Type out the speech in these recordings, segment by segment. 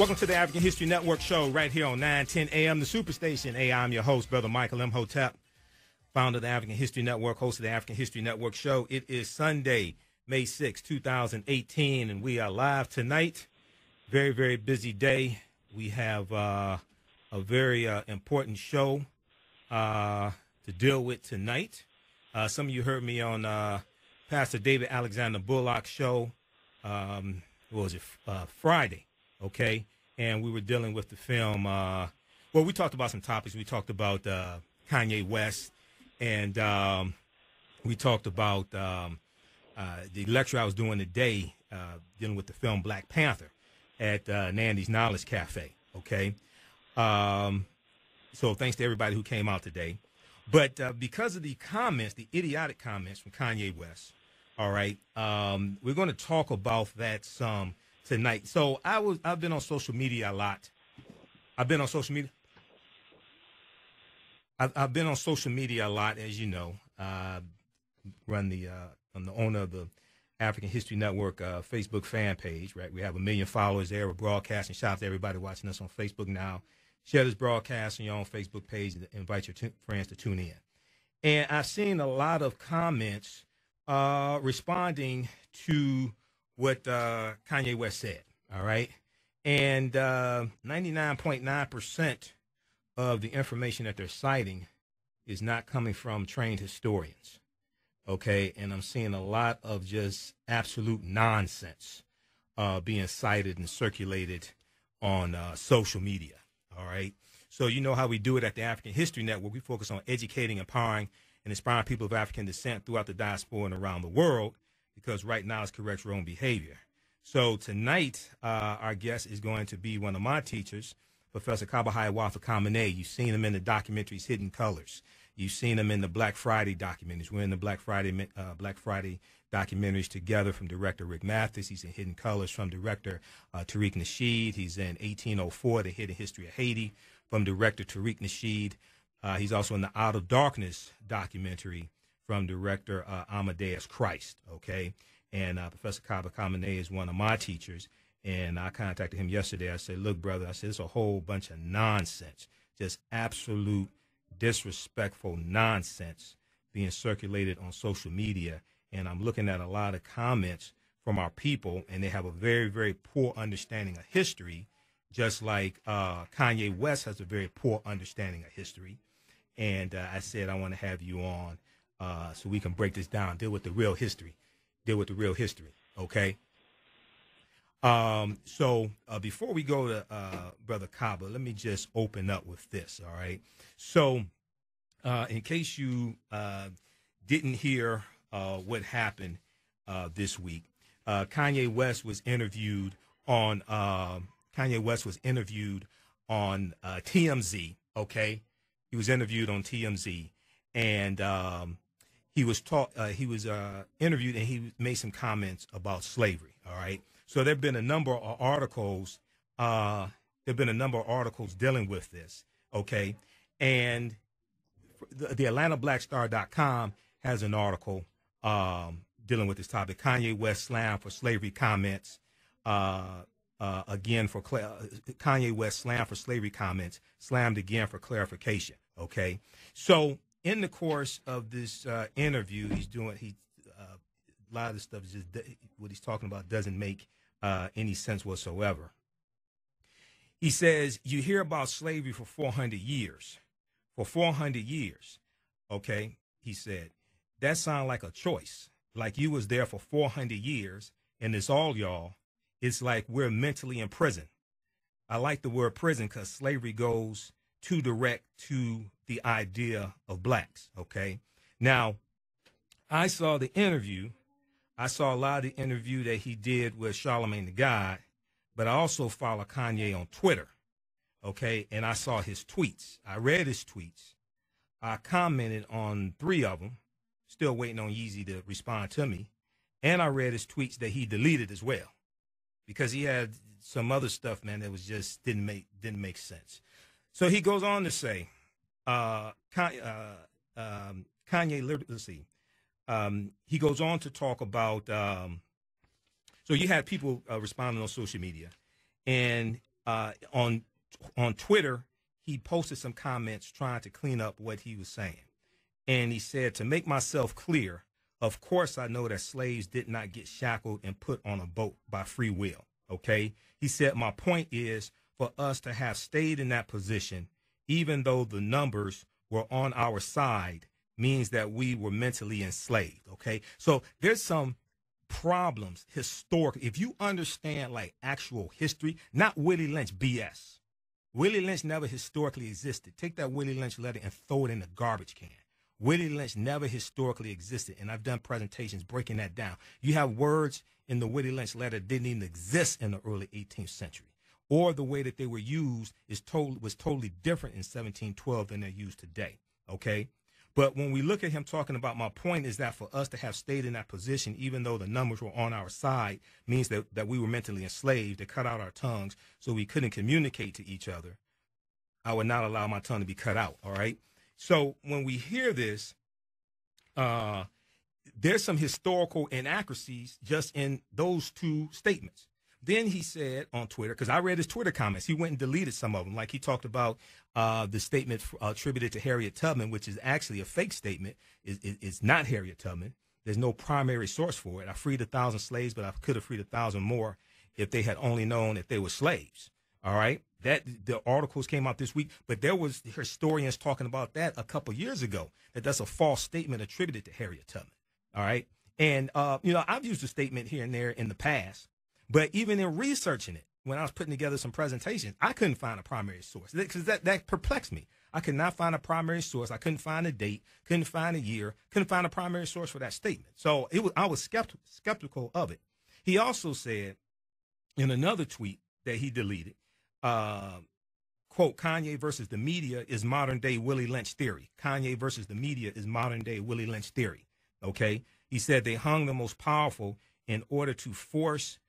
Welcome to the African History Network show right here on 910 AM, the Superstation. Hey, I'm your host, Brother Michael Imhotep, founder of the African History Network, host of the African History Network show. It is Sunday, May 6, 2018, and we are live tonight. Very, very busy day. We have a very important show to deal with tonight. Some of you heard me on Pastor David Alexander Bullock's show, Friday, okay? And we were dealing with the film, we talked about some topics. We talked about Kanye West, and we talked about the lecture I was doing today dealing with the film Black Panther at Nandy's Knowledge Cafe, okay? So thanks to everybody who came out today. But because of the comments, the idiotic comments from Kanye West, all right, we're going to talk about that some tonight. So I've been on social media a lot. I've been on social media a lot, as you know. I'm the owner of the African History Network Facebook fan page, right? We have 1 million followers there. We're broadcasting. Shout out to everybody watching us on Facebook now. Share this broadcast on your own Facebook page and invite your friends to tune in. And I've seen a lot of comments responding to what Kanye West said, all right? And 99.9% of the information that they're citing is not coming from trained historians, okay? And I'm seeing a lot of just absolute nonsense being cited and circulated on social media, all right? So you know how we do it at the African History Network. We focus on educating, empowering, and inspiring people of African descent throughout the diaspora and around the world, because right now it's correct your own behavior. So tonight, our guest is going to be one of my teachers, Professor Kaba Kamene. You've seen him in the documentaries Hidden Colors. You've seen him in the Black Friday documentaries. We're in the Black Friday documentaries together from director Rick Mathis. He's in Hidden Colors from director Tariq Nasheed. He's in 1804, The Hidden History of Haiti from director Tariq Nasheed. He's also in the Out of Darkness documentary from director Amadeus Christ, okay? And Professor Kaba Kamene is one of my teachers, and I contacted him yesterday. I said, look, brother, I said, it's a whole bunch of nonsense, just absolute disrespectful nonsense being circulated on social media, and I'm looking at a lot of comments from our people, and they have a very, very poor understanding of history, just like Kanye West has a very poor understanding of history. And I said, I want to have you on so we can break this down, deal with the real history, okay? So before we go to Brother Kaba, let me just open up with this, all right? So in case you didn't hear what happened this week, Kanye West was interviewed on TMZ, okay? He was interviewed on TMZ, and he was interviewed, and he made some comments about slavery. All right. So there've been a number of articles. Dealing with this. Okay, and the AtlantaBlackStar.com has an article dealing with this topic. Kanye West slammed for slavery comments. Kanye West slammed for slavery comments, slammed again for clarification. Okay, so in the course of this interview, a lot of the stuff is just what he's talking about doesn't make any sense whatsoever. He says, you hear about slavery for 400 years. For 400 years, okay, he said, that sounds like a choice. Like you was there for 400 years, and it's all y'all. It's like we're mentally in prison. I like the word prison because slavery goes too direct to the idea of blacks, okay? Now, I saw the interview. I saw a lot of the interview that he did with Charlemagne the God, but I also follow Kanye on Twitter, okay? And I saw his tweets. I read his tweets. I commented on 3 of them, still waiting on Yeezy to respond to me. And I read his tweets that he deleted as well, because he had some other stuff, man, that was just didn't make sense. So he goes on to say, Kanye, let's see. He goes on to talk about, so you had people responding on social media, and on Twitter, he posted some comments trying to clean up what he was saying. And he said, to make myself clear, of course I know that slaves did not get shackled and put on a boat by free will, okay? He said, my point is for us to have stayed in that position, even though the numbers were on our side, means that we were mentally enslaved, okay? So there's some problems historically. If you understand like actual history, not Willie Lynch BS. Willie Lynch never historically existed. Take that Willie Lynch letter and throw it in the garbage can. Willie Lynch never historically existed, and I've done presentations breaking that down. You have words in the Willie Lynch letter that didn't even exist in the early 18th century, or the way that they were used was totally different in 1712 than they're used today, okay? But when we look at him talking about, my point is that for us to have stayed in that position, even though the numbers were on our side, means that we were mentally enslaved, to cut out our tongues so we couldn't communicate to each other. I would not allow my tongue to be cut out, all right? So when we hear this, there's some historical inaccuracies just in those two statements. Then he said on Twitter, because I read his Twitter comments, he went and deleted some of them. Like he talked about the statement attributed to Harriet Tubman, which is actually a fake statement. It's not Harriet Tubman. There's no primary source for it. I freed 1,000 slaves, but I could have freed 1,000 more if they had only known that they were slaves. All right. The articles came out this week, but there was historians talking about that a couple years ago, that's a false statement attributed to Harriet Tubman. All right. And, I've used the statement here and there in the past, but even in researching it, when I was putting together some presentations, I couldn't find a primary source because that perplexed me. I could not find a primary source. I couldn't find a date, couldn't find a year, couldn't find a primary source for that statement. So I was skeptical of it. He also said in another tweet that he deleted, quote, Kanye versus the media is modern day Willie Lynch theory. Kanye versus the media is modern day Willie Lynch theory. Okay. He said they hung the most powerful in order to force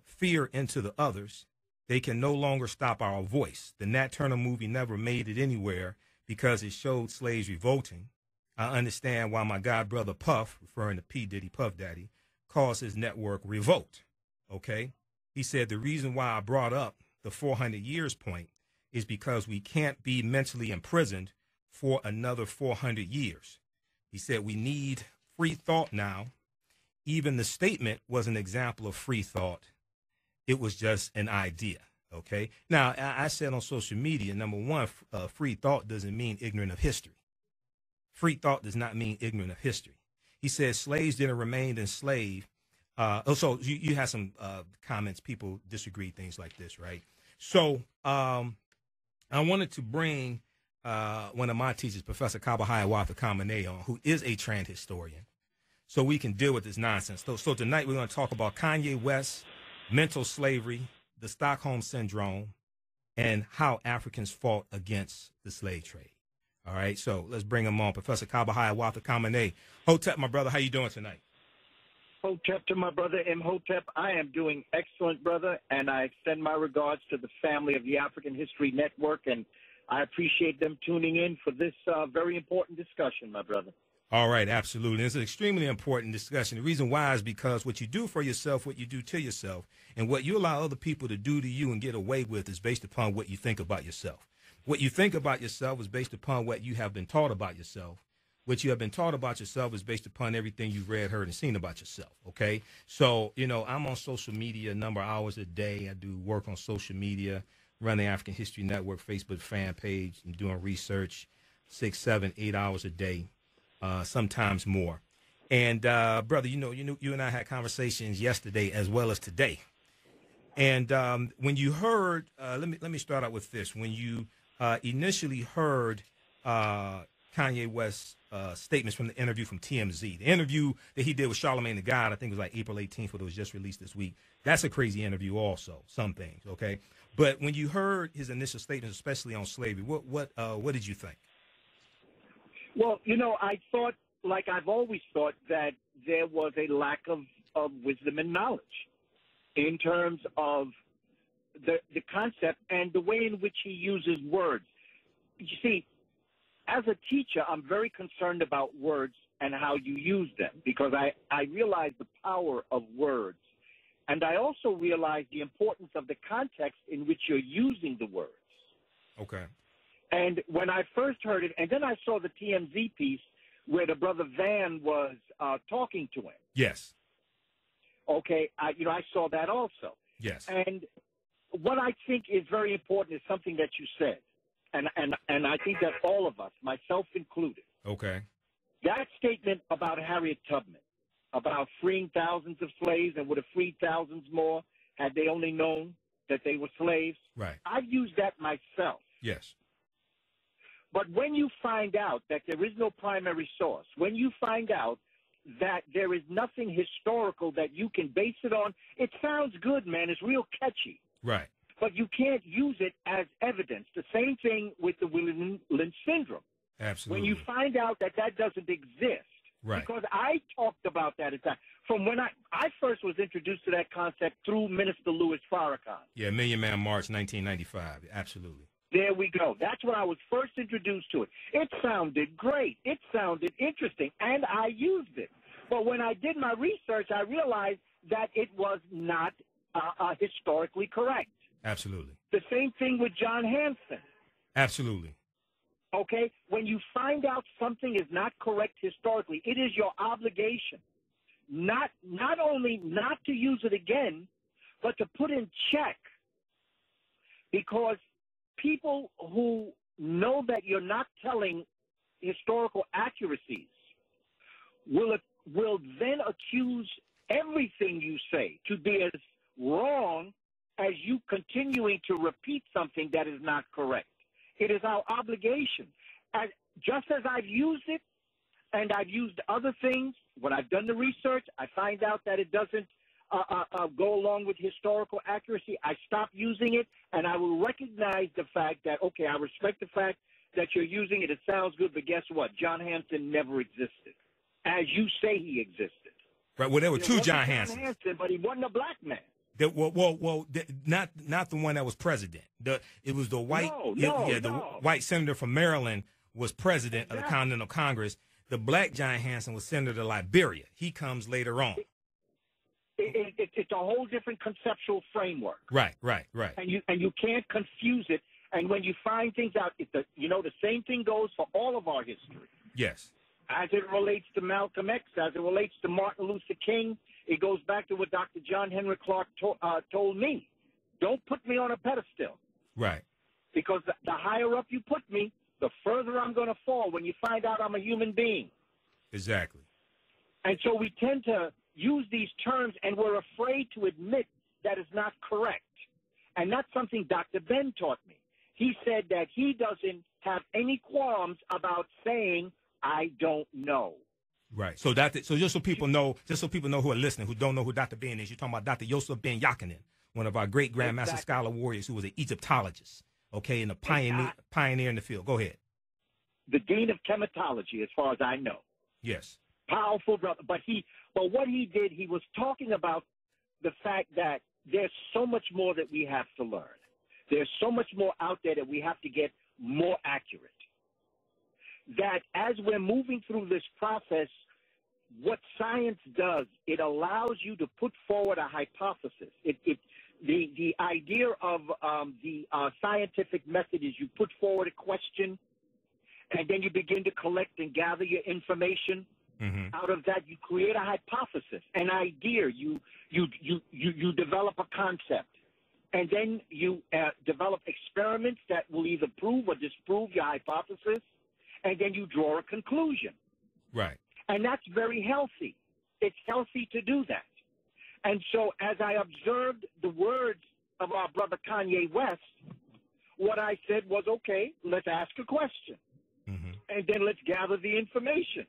fear into the others. They can no longer stop our voice. The Nat Turner movie never made it anywhere because it showed slaves revolting. I understand why my god brother Puff, referring to P. Diddy Puff Daddy, calls his network Revolt. Okay. He said the reason why I brought up the 400 years point is because we can't be mentally imprisoned for another 400 years. He said we need free thought now. Even the statement was an example of free thought. It was just an idea. Okay. Now, I said on social media, number one, free thought doesn't mean ignorant of history. Free thought does not mean ignorant of history. He said slaves didn't remain enslaved. So you have some comments, people disagree, things like this, right? So I wanted to bring one of my teachers, Professor Kaba Kamene, on, who is a trans historian, so we can deal with this nonsense. So tonight we're going to talk about Kanye West, mental slavery, the Stockholm Syndrome, and how Africans fought against the slave trade. All right, so let's bring him on. Professor Kaba Kamene. Hotep, my brother, how you doing tonight? Hotep to my brother Imhotep. I am doing excellent, brother, and I extend my regards to the family of the African History Network, and I appreciate them tuning in for this very important discussion, my brother. All right, absolutely. It's an extremely important discussion. The reason why is because what you do for yourself, what you do to yourself, and what you allow other people to do to you and get away with is based upon what you think about yourself. What you think about yourself is based upon what you have been taught about yourself. What you have been taught about yourself is based upon everything you've read, heard, and seen about yourself, okay? So, I'm on social media a number of hours a day. I do work on social media, run the African History Network Facebook fan page. I'm doing research 6, 7, 8 hours a day. Sometimes more. And brother, you and I had conversations yesterday as well as today. And when you heard, let me start out with this. When you initially heard Kanye West's statements from the interview from TMZ, the interview that he did with Charlamagne the God, I think it was like April 18th, but it was just released this week. That's a crazy interview also, some things, okay? But when you heard his initial statements, especially on slavery, what did you think? Well, I thought, like I've always thought, that there was a lack of wisdom and knowledge in terms of the concept and the way in which he uses words. You see, as a teacher, I'm very concerned about words and how you use them because I realize the power of words. And I also realized the importance of the context in which you're using the words. Okay. And when I first heard it, and then I saw the TMZ piece where the brother Van was talking to him. Yes. Okay, I saw that also. Yes. And what I think is very important is something that you said, and I think that all of us, myself included, Okay. that statement about Harriet Tubman, about freeing thousands of slaves and would have freed thousands more had they only known that they were slaves. Right. I've used that myself. Yes. But when you find out that there is no primary source, when you find out that there is nothing historical that you can base it on, it sounds good, man. It's real catchy. Right. But you can't use it as evidence. The same thing with the William Lynch syndrome. Absolutely. When you find out that that doesn't exist, right. Because I talked about that at that. From when I first was introduced to that concept through Minister Louis Farrakhan. Yeah, Million Man March, 1995. Absolutely. There we go. That's when I was first introduced to it. It sounded great. It sounded interesting, and I used it. But when I did my research, I realized that it was not historically correct. Absolutely. The same thing with John Hanson. Absolutely. Okay? When you find out something is not correct historically, it is your obligation not only not to use it again, but to put in check. Because people who know that you're not telling historical accuracies will then accuse everything you say to be as wrong as you continuing to repeat something that is not correct. It is our obligation. Just as I've used it, and I've used other things, when I've done the research, I find out that it doesn't go along with historical accuracy. I stop using it, and I will recognize the fact that, okay, I respect the fact that you're using it. It sounds good, but guess what? John Hanson never existed, as you say he existed. Right. Well, there were two John Hansons. But he wasn't a black man. Not the one that was president. It was the white. The white senator from Maryland was president of the Continental Congress. The black John Hanson was senator of Liberia. He comes later on. It's a whole different conceptual framework. Right. And you can't confuse it. And when you find things out, the same thing goes for all of our history. Yes. As it relates to Malcolm X, as it relates to Martin Luther King, it goes back to what Dr. John Henry Clark told me. Don't put me on a pedestal. Right. Because the higher up you put me, the further I'm going to fall when you find out I'm a human being. Exactly. And so we tend to use these terms, and we're afraid to admit that it's not correct. And that's something Dr. Ben taught me. He said that he doesn't have any qualms about saying, I don't know. Right. So just so people know who are listening, who don't know who Dr. Ben is, you're talking about Dr. Yosef Ben Yakinen, one of our great Grandmaster Scholar warriors who was an Egyptologist, okay, and a pioneer in the field. Go ahead. The dean of chematology, as far as I know. Yes. Powerful brother. But what he did, he was talking about the fact that there's so much more that we have to learn. There's so much more out there that we have to get more accurate. That as we're moving through this process, what science does, it allows you to put forward a hypothesis. The idea of the scientific method is you put forward a question, and then you begin to collect and gather your information. Mm-hmm. Out of that, you create a hypothesis, an idea. You develop a concept, and then you develop experiments that will either prove or disprove your hypothesis. And then you draw a conclusion. Right. And that's very healthy. It's healthy to do that. And so as I observed the words of our brother Kanye West, what I said was, okay, let's ask a question. Mm-hmm. And then let's gather the information.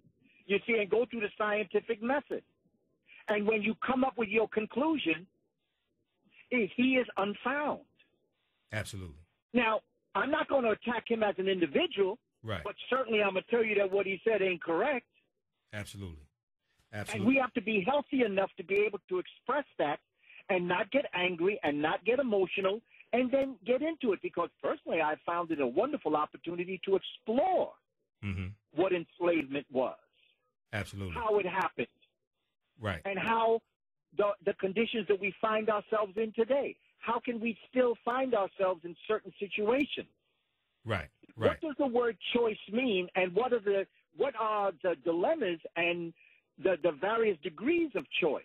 You see, and go through the scientific method. And when you come up with your conclusion, he is unfound. Absolutely. Now, I'm not going to attack him as an individual. Right. But certainly I'm going to tell you that what he said ain't correct. Absolutely. And we have to be healthy enough to be able to express that and not get angry and not get emotional and then get into it. Because personally, I found it a wonderful opportunity to explore what enslavement was. Absolutely. How it happened. Right. And how the conditions that we find ourselves in today? How can we still find ourselves in certain situations? Right. What does the word choice mean, and what are the dilemmas and the various degrees of choice?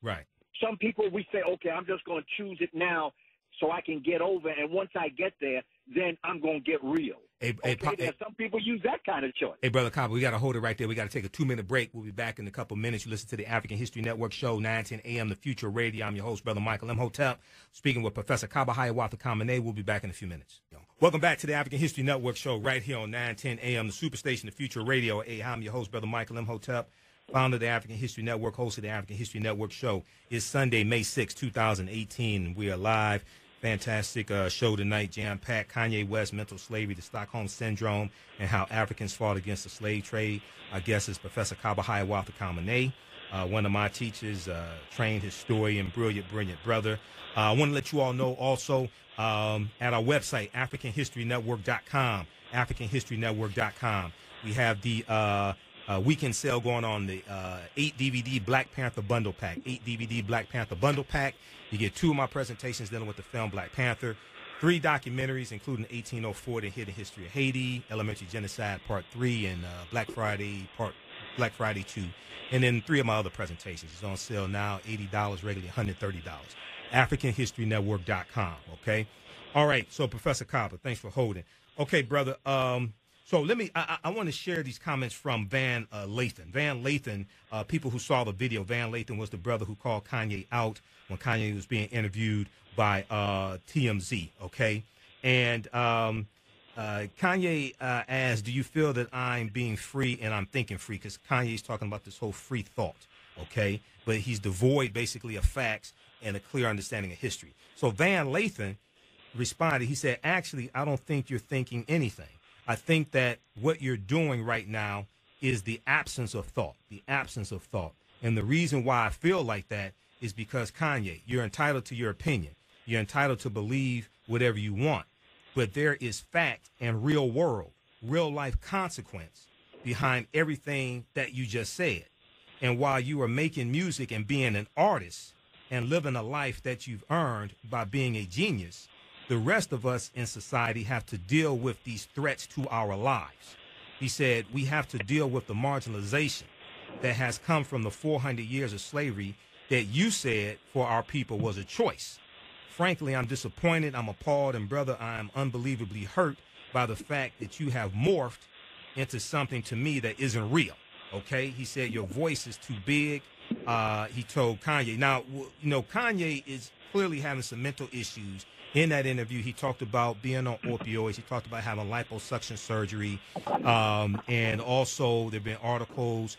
Right. Some people, we say, okay, I'm just going to choose it now so I can get over, and once I get there, then I'm going to get real. Some people use that kind of choice. Hey, Brother Kaba, we got to hold it right there. We got to take a 2-minute break. We'll be back in a couple minutes. You listen to the African History Network show, 9:10 AM, The Future Radio. I'm your host, Brother Michael Imhotep, speaking with Professor Kaba Kamene. We'll be back in a few minutes. Welcome back to the African History Network show right here on 9:10 AM, The Superstation, The Future Radio. Hey, I'm your host, Brother Michael Imhotep, founder of the African History Network, host of the African History Network show. It's Sunday, May 6, 2018, and we are live. Fantastic show tonight, jam-packed. Kanye West, mental slavery, the Stockholm syndrome, and how Africans fought against the slave trade. Our guest is Professor Kaba Kamene, one of my teachers, trained historian, brilliant brother. I want to let you all know also at our website, AfricanHistoryNetwork.com, AfricanHistoryNetwork.com. We have the weekend sale going on, the 8 DVD Black Panther bundle pack. 8 DVD Black Panther bundle pack. You get 2 of my presentations dealing with the film Black Panther, 3 documentaries, including 1804, The Hidden History of Haiti, Elementary Genocide Part 3, and Black Friday 2, and then 3 of my other presentations. It's on sale now, $80, regularly $130. AfricanHistoryNetwork.com, okay? All right, so Professor Kaba, thanks for holding. Okay, brother, so I want to share these comments from Van Lathan. Van Lathan, people who saw the video, Van Lathan was the brother who called Kanye out when Kanye was being interviewed by TMZ, okay? And Kanye asked, do you feel that I'm being free and I'm thinking free? Because Kanye's talking about this whole free thought, okay? But he's devoid, basically, of facts and a clear understanding of history. So Van Lathan responded, he said, actually, I don't think you're thinking anything. I think that what you're doing right now is the absence of thought, And the reason why I feel like that is because, Kanye, you're entitled to your opinion. You're entitled to believe whatever you want. But there is fact and real world, real life consequence behind everything that you just said. And while you are making music and being an artist and living a life that you've earned by being a genius, the rest of us in society have to deal with these threats to our lives. He said we have to deal with the marginalization that has come from the 400 years of slavery that you said for our people was a choice. Frankly, I'm disappointed, I'm appalled, and brother, I'm unbelievably hurt by the fact that you have morphed into something to me that isn't real, okay? He said your voice is too big. He told Kanye. Now, you know, Kanye is clearly having some mental issues. In that interview, he talked about being on opioids. He talked about having liposuction surgery. And also there have been articles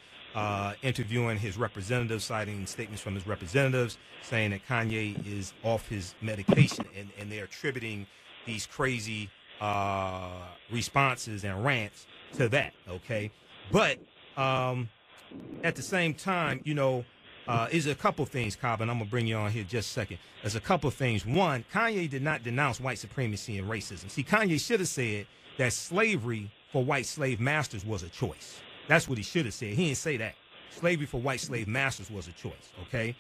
interviewing his representatives, citing statements from his representatives, saying that Kanye is off his medication. And they're attributing these crazy responses and rants to that, okay? But at the same time, you know, is a couple things, Cobb, and I'm going to bring you on here just a second. There's a couple things. One, Kanye did not denounce white supremacy and racism. See, Kanye should have said that slavery for white slave masters was a choice. That's what he should have said. He didn't say that. Slavery for white slave masters was a choice, okay?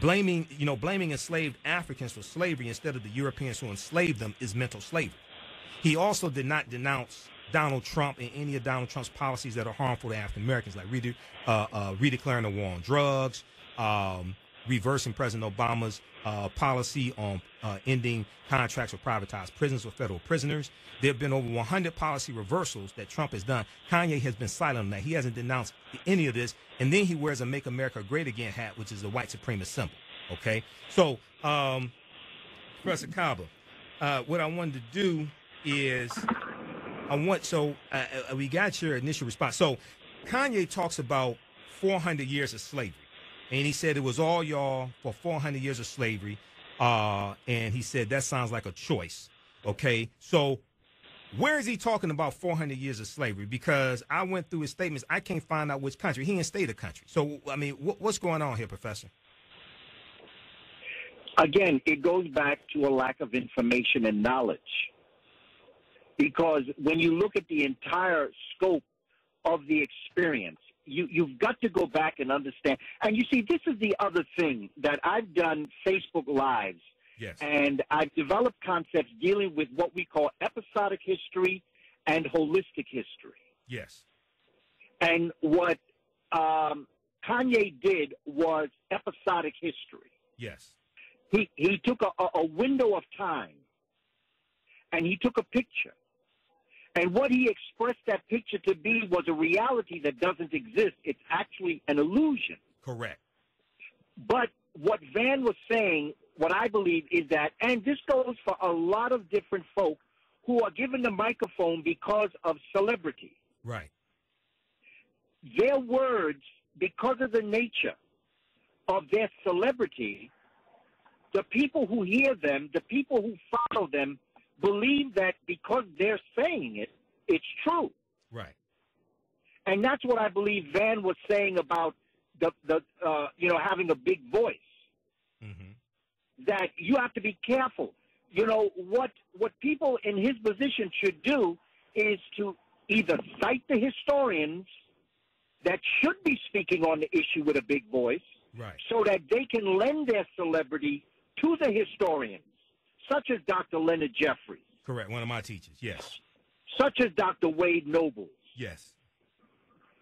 Blaming enslaved Africans for slavery instead of the Europeans who enslaved them is mental slavery. He also did not denounce Donald Trump and any of Donald Trump's policies that are harmful to African Americans, like redeclaring the war on drugs, reversing President Obama's policy on ending contracts with privatized prisons with federal prisoners. There have been over 100 policy reversals that Trump has done. Kanye has been silent on that. He hasn't denounced any of this. And then he wears a Make America Great Again hat, which is a white supremacist symbol. Okay? So, Professor Kaba, what I wanted to do is we got your initial response. So Kanye talks about 400 years of slavery. And he said it was all y'all for 400 years of slavery. And he said that sounds like a choice. Okay, so where is he talking about 400 years of slavery? Because I went through his statements. I can't find out which country. He didn't state a country. So, I mean, what's going on here, Professor? Again, it goes back to a lack of information and knowledge. Because when you look at the entire scope of the experience, you've got to go back and understand. And you see, this is the other thing that I've done Facebook Lives. Yes. And I've developed concepts dealing with what we call episodic history and holistic history. Yes. And what Kanye did was episodic history. Yes. He took a window of time, and he took a picture. And what he expressed that picture to be was a reality that doesn't exist. It's actually an illusion. Correct. But what Van was saying, what I believe is that, and this goes for a lot of different folk who are given the microphone because of celebrity. Right. Their words, because of the nature of their celebrity, the people who hear them, the people who follow them, believe that because they're saying it, it's true. Right. And that's what I believe Van was saying about the having a big voice. Mm-hmm. That you have to be careful. You know, what people in his position should do is to either cite the historians that should be speaking on the issue with a big voice, right, so that they can lend their celebrity to the historians, such as Dr. Leonard Jeffries. Correct. One of my teachers. Yes. Such as Dr. Wade Nobles. Yes.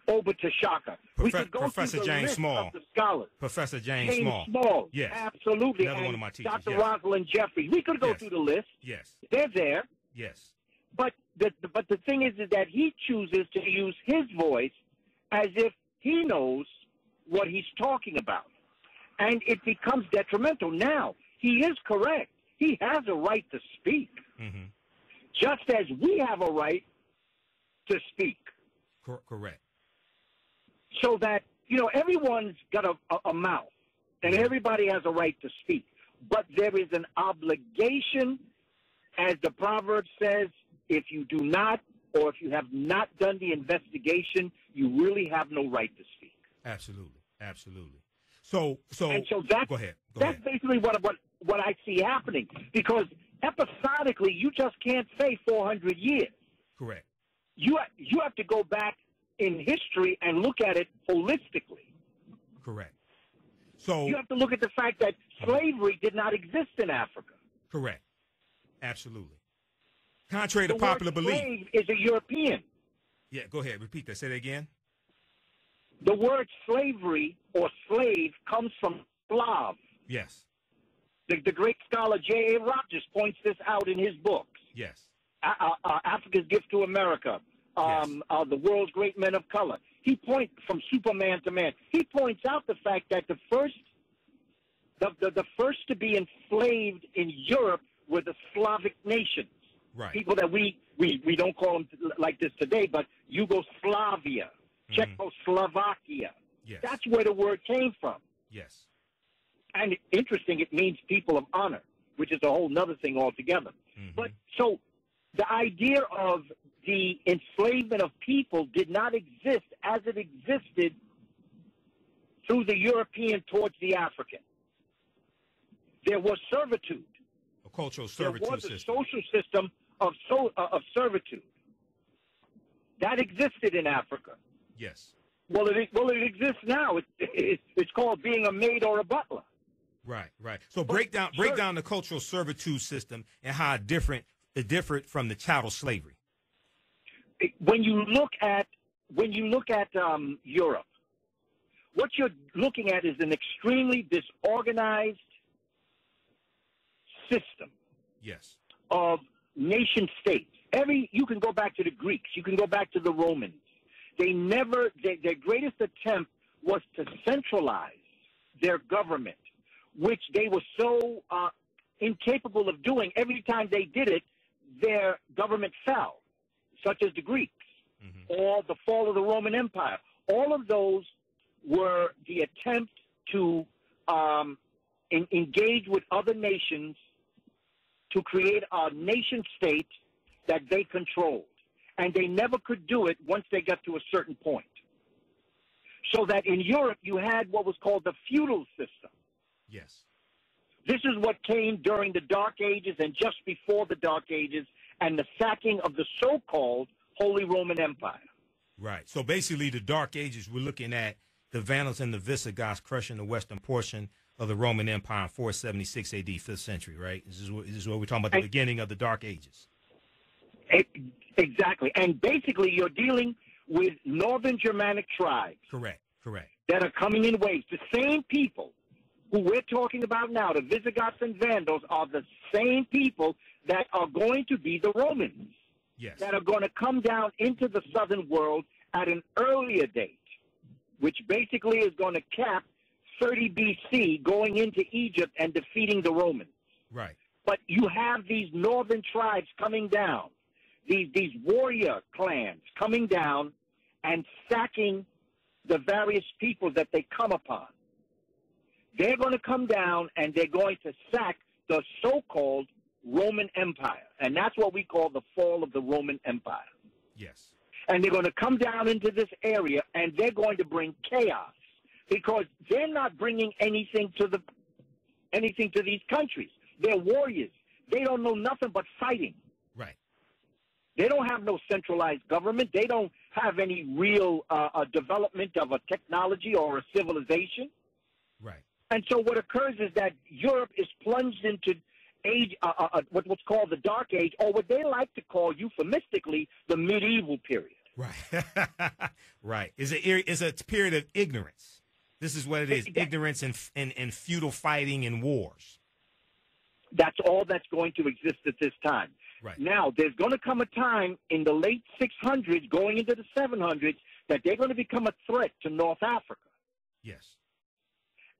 Oba Tashaka. We could go Professor through the James list Small. of the scholars. Professor James Small. Yes. Yes. Absolutely. Another and one of my teachers. Dr. Yes. Rosalind Jeffries. We could go Yes. through the list. Yes. They're there. Yes. But the thing is that he chooses to use his voice as if he knows what he's talking about. And it becomes detrimental. Now, he is correct. He has a right to speak, mm-hmm. just as we have a right to speak. Correct. So that, you know, everyone's got a mouth, and everybody has a right to speak. But there is an obligation, as the proverb says, if you do not, or if you have not done the investigation, you really have no right to speak. Absolutely. Absolutely. So that's, go ahead. That's basically what I see happening, because episodically, you just can't say 400 years. Correct. You have to go back in history and look at it holistically. Correct. So you have to look at the fact that slavery did not exist in Africa. Correct. Absolutely. Contrary to the popular word belief. Slave is a European. Yeah, go ahead. Repeat that. Say that again. The word slavery or slave comes from Slav. Yes. The great scholar J.A. Rogers points this out in his books. Yes. Africa's Gift to America. Yes. The World's Great Men of Color. He points from Superman to man. He points out the fact that the first to be enslaved in Europe were the Slavic nations. Right. People that we don't call them like this today, but Yugoslavia, Czechoslovakia. Yes. That's where the word came from. Yes. And interesting, it means people of honor, which is a whole other thing altogether. Mm-hmm. But so the idea of the enslavement of people did not exist as it existed through the European towards the African. There was servitude. A cultural servitude there was system. A social system of servitude. That existed in Africa. Yes. Well, it exists now. It's called being a maid or a butler. Right, right. So break down the cultural servitude system and how it differed from the chattel slavery. When you look at Europe, what you're looking at is an extremely disorganized system. Yes. Of nation states. You can go back to the Greeks. You can go back to the Romans. Their greatest attempt was to centralize their government, which they were so incapable of doing. Every time they did it, their government fell, such as the Greeks, or the fall of the Roman Empire. All of those were the attempt to engage with other nations to create a nation state that they controlled. And they never could do it once they got to a certain point. So that in Europe, you had what was called the feudal system. Yes. This is what came during the Dark Ages and just before the Dark Ages and the sacking of the so-called Holy Roman Empire. Right. So basically, the Dark Ages, we're looking at the Vandals and the Visigoths crushing the western portion of the Roman Empire in 476 AD, 5th century, right? This is what we're talking about, the beginning of the Dark Ages. Exactly. And basically, you're dealing with northern Germanic tribes. Correct. That are coming in waves. The same people who we're talking about now, the Visigoths and Vandals, are the same people that are going to be the Romans. Yes. That are going to come down into the southern world at an earlier date, which basically is going to cap 30 BC, going into Egypt and defeating the Romans. Right. But you have these northern tribes coming down, these warrior clans coming down and sacking the various people that they come upon. They're going to come down and they're going to sack the so-called Roman Empire. And that's what we call the fall of the Roman Empire. Yes. And they're going to come down into this area and they're going to bring chaos because they're not bringing anything to these countries. They're warriors. They don't know nothing but fighting. Right. They don't have no centralized government. They don't have any real development of a technology or a civilization. Right. And so what occurs is that Europe is plunged into age, what's called the Dark Age, or what they like to call euphemistically the medieval period. Right. Right. It's a period of ignorance. This is what it is, ignorance and feudal fighting and wars. That's all that's going to exist at this time. Right. Now, there's going to come a time in the late 600s, going into the 700s, that they're going to become a threat to North Africa. Yes.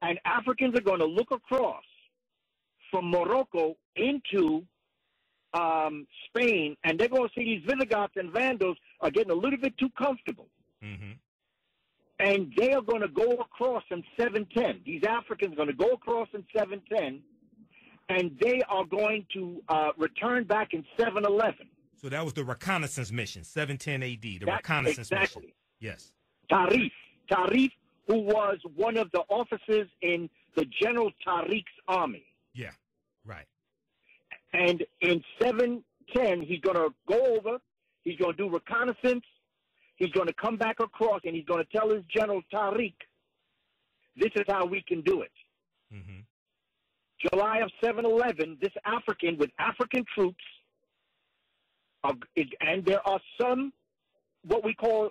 And Africans are going to look across from Morocco into Spain, and they're going to see these Visigoths and Vandals are getting a little bit too comfortable. Mm-hmm. And they are going to go across in 710. These Africans are going to go across in 710, and they are going to return back in 711. So that was the reconnaissance mission, 710 AD, the reconnaissance mission. Yes. Tarif, who was one of the officers in the General Tariq's army. Yeah, right. And in 710, he's going to go over, he's going to do reconnaissance, he's going to come back across, and he's going to tell his General Tariq, this is how we can do it. Mm-hmm. July of 711, this African with African troops, and there are some what we call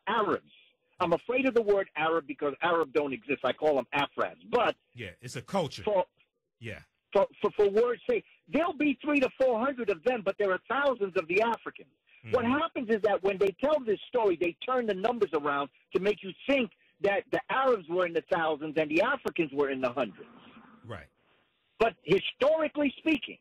Arabs. I'm afraid of the word Arab because Arab don't exist. I call them Afrans. But yeah, it's a culture. For words' sake, there'll be 300 to 400 of them, but there are thousands of the Africans. Mm-hmm. What happens is that when they tell this story, they turn the numbers around to make you think that the Arabs were in the thousands and the Africans were in the hundreds. Right. But historically speaking,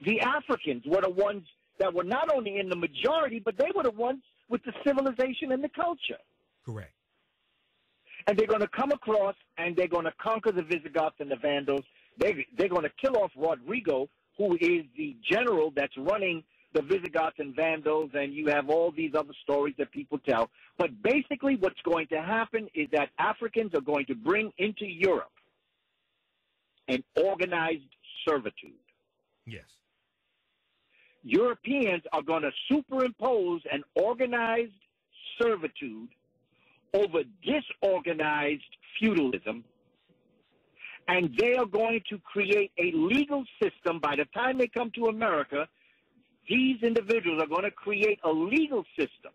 the Africans were the ones that were not only in the majority, but they were the ones with the civilization and the culture. Correct. And they're going to come across and they're going to conquer the Visigoths and the Vandals. They're going to kill off Rodrigo, who is the general that's running the Visigoths and Vandals, and you have all these other stories that people tell. But basically what's going to happen is that Africans are going to bring into Europe an organized servitude. Yes. Europeans are going to superimpose an organized servitude over disorganized feudalism, and they are going to create a legal system. By the time they come to America, these individuals are going to create a legal system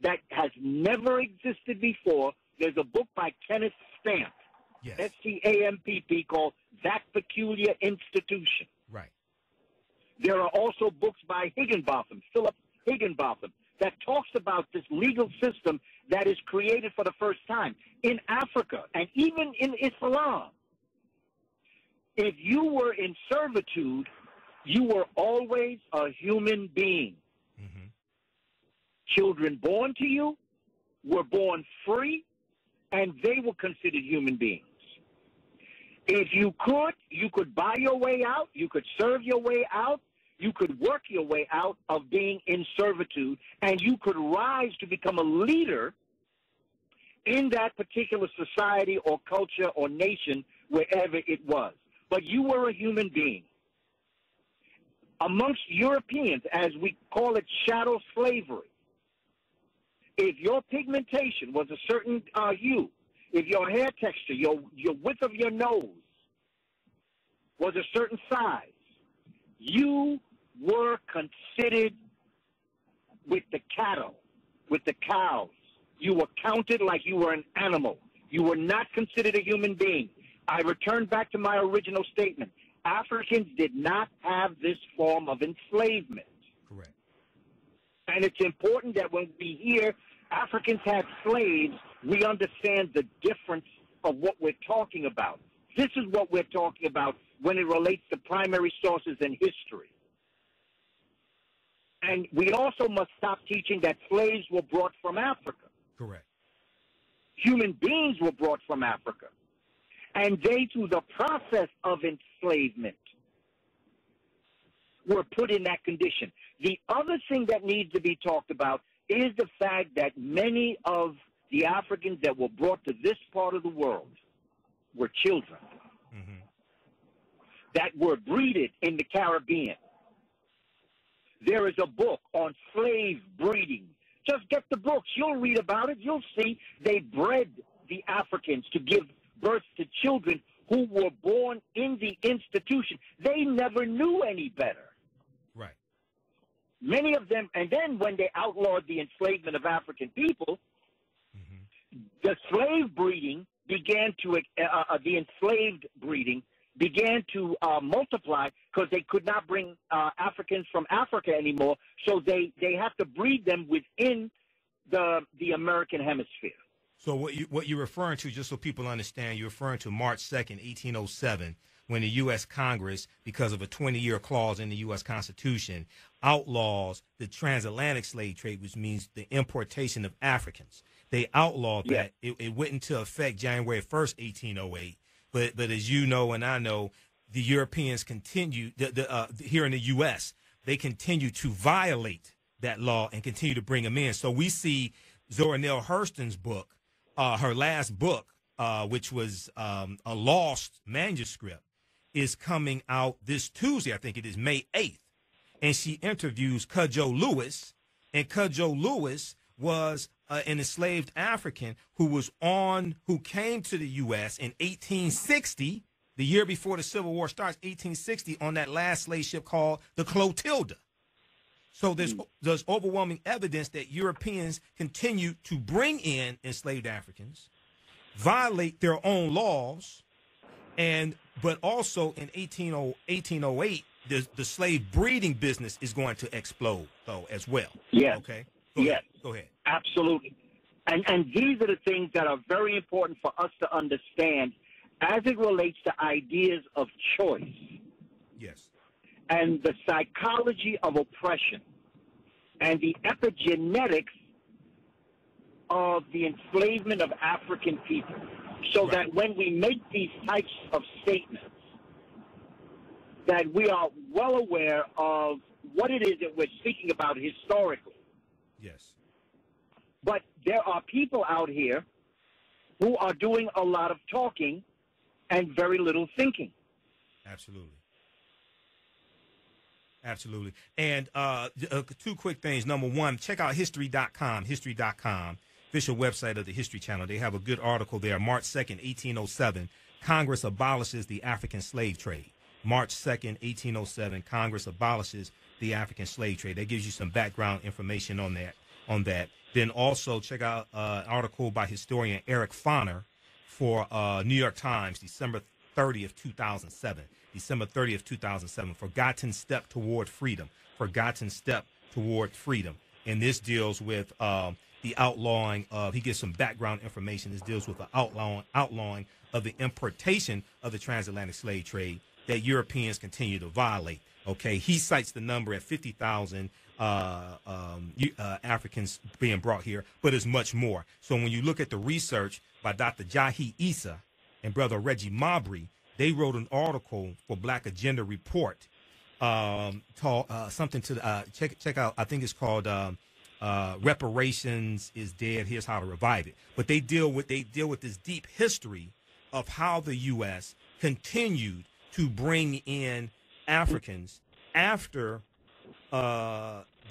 that has never existed before. There's a book by Kenneth Stamp, yes. S-T-A-M-P-P, called That Peculiar Institution. Right. There are also books by Philip Higginbotham, that talks about this legal system that is created for the first time in Africa and even in Islam. If you were in servitude, you were always a human being. Mm-hmm. Children born to you were born free, and they were considered human beings. If you could buy your way out, you could serve your way out, you could work your way out of being in servitude, and you could rise to become a leader in that particular society or culture or nation, wherever it was. But you were a human being. Amongst Europeans, as we call it, shadow slavery, If your pigmentation was a certain hue, if your hair texture, your width of your nose was a certain size, you were considered with the cattle, with the cows. You were counted like you were an animal. You were not considered a human being. I return back to my original statement. Africans did not have this form of enslavement. Correct. And it's important that when we hear Africans had slaves, we understand the difference of what we're talking about. This is what we're talking about when it relates to primary sources in history. And we also must stop teaching that slaves were brought from Africa. Correct. Human beings were brought from Africa. And they, through the process of enslavement, were put in that condition. The other thing that needs to be talked about is the fact that many of the Africans that were brought to this part of the world were children that were breeded in the Caribbean. There is a book on slave breeding. Just get the books. You'll read about it. You'll see they bred the Africans to give birth to children who were born in the institution. They never knew any better. Right. Many of them, and then when they outlawed the enslavement of African people, the slave breeding began to, the enslaved breeding began to multiply because they could not bring Africans from Africa anymore, so they have to breed them within the American hemisphere. So what you're referring to, just so people understand, you're referring to March 2nd, 1807, when the U.S. Congress, because of a 20-year clause in the U.S. Constitution, outlaws the transatlantic slave trade, which means the importation of Africans. They outlawed that. It went into effect January 1st, 1808. But as you know and I know, the Europeans continue, here in the U.S., they continue to violate that law and continue to bring them in. So we see Zora Neale Hurston's book, her last book, which was a lost manuscript, is coming out this Tuesday. I think it is May 8th. And she interviews Cudjoe Lewis. And Cudjoe Lewis was an enslaved African who came to the U.S. in 1860, the year before the Civil War starts, 1860, on that last slave ship called the Clotilda. So there's overwhelming evidence that Europeans continue to bring in enslaved Africans, violate their own laws, but also in 1808, the slave breeding business is going to explode, though, as well. Yes. Okay. Go ahead. Absolutely. And these are the things that are very important for us to understand as it relates to ideas of choice. Yes. And the psychology of oppression and the epigenetics of the enslavement of African people. So that when we make these types of statements, that we are well aware of what it is that we're speaking about historically. Yes. But there are people out here who are doing a lot of talking and very little thinking. Absolutely. Absolutely. And two quick things. Number one, check out history.com, official website of the History Channel. They have a good article there. March 2nd, 1807, Congress abolishes the African slave trade. March 2nd, 1807, Congress abolishes the African slave trade. That gives you some background information on that. Then also check out an article by historian Eric Foner for New York Times, December 30th, 2007. December 30th, 2007, Forgotten Step Toward Freedom. Forgotten Step Toward Freedom. And this deals with the outlawing of, he gives some background information. This deals with the outlawing of the importation of the transatlantic slave trade that Europeans continue to violate. Okay, he cites the number at 50,000 Africans being brought here, but it's much more. So when you look at the research by Dr. Jahi Issa and Brother Reggie Mabry, they wrote an article for Black Agenda Report, called something to check out. I think it's called "Reparations is Dead. Here's How to Revive It." But they deal with this deep history of how the U.S. continued to bring in Africans after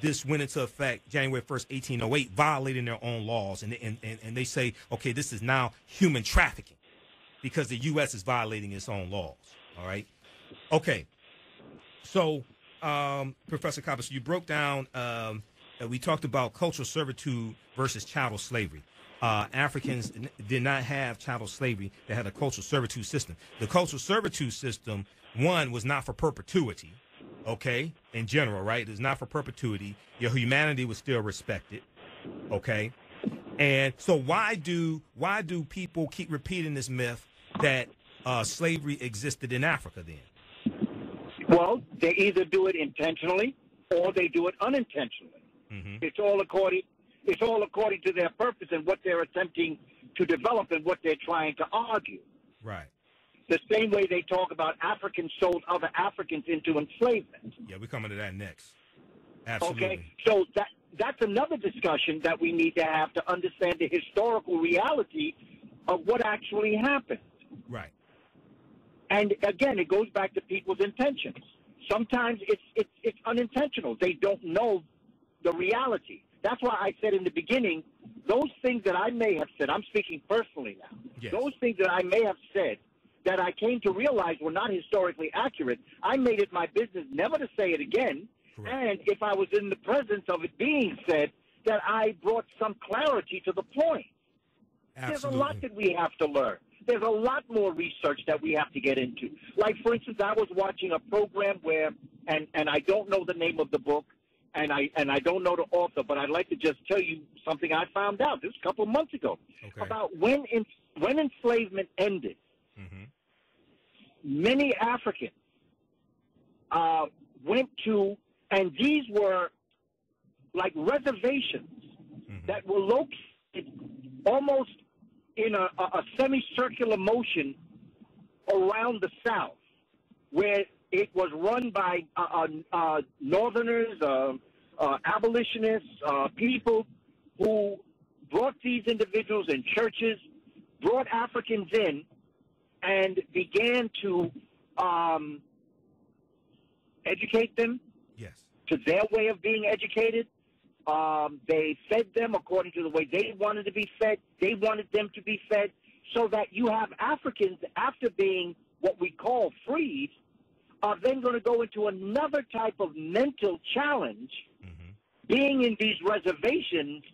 this went into effect January 1st, 1808, violating their own laws. And they say, okay, this is now human trafficking because the U.S. is violating its own laws. All right. Okay. So, Professor Kaba, so you broke down, we talked about cultural servitude versus chattel slavery. Africans did not have chattel slavery. They had a cultural servitude system. The cultural servitude system, one, was not for perpetuity, okay, in general, right? It was not for perpetuity. Your humanity was still respected, okay? And so why do people keep repeating this myth that slavery existed in Africa then? Well, they either do it intentionally or they do it unintentionally. Mm-hmm. It's all according to their purpose and what they're attempting to develop and what they're trying to argue. Right. The same way they talk about Africans sold other Africans into enslavement. Yeah, we're coming to that next. Absolutely. Okay, so that's another discussion that we need to have to understand the historical reality of what actually happened. Right. And again, it goes back to people's intentions. Sometimes it's unintentional. They don't know the reality. That's why I said in the beginning, those things that I may have said, I'm speaking personally now, yes. Those things that I may have said that I came to realize were not historically accurate, I made it my business never to say it again. Correct. And if I was in the presence of it being said, that I brought some clarity to the point. Absolutely. There's a lot that we have to learn. There's a lot more research that we have to get into. Like, for instance, I was watching a program where, and I don't know the name of the book, and I don't know the author, but I'd like to just tell you something I found out just a couple of months ago about when enslavement ended. Mm-hmm. Many Africans went to, and these were like reservations that were located almost in a semicircular motion around the South, where it was run by Northerners, abolitionists, people who brought these individuals in churches, brought Africans in, and began to educate them to their way of being educated. They fed them according to the way they wanted to be fed. They wanted them to be fed, so that you have Africans, after being what we call freed, are then going to go into another type of mental challenge, being in these reservations,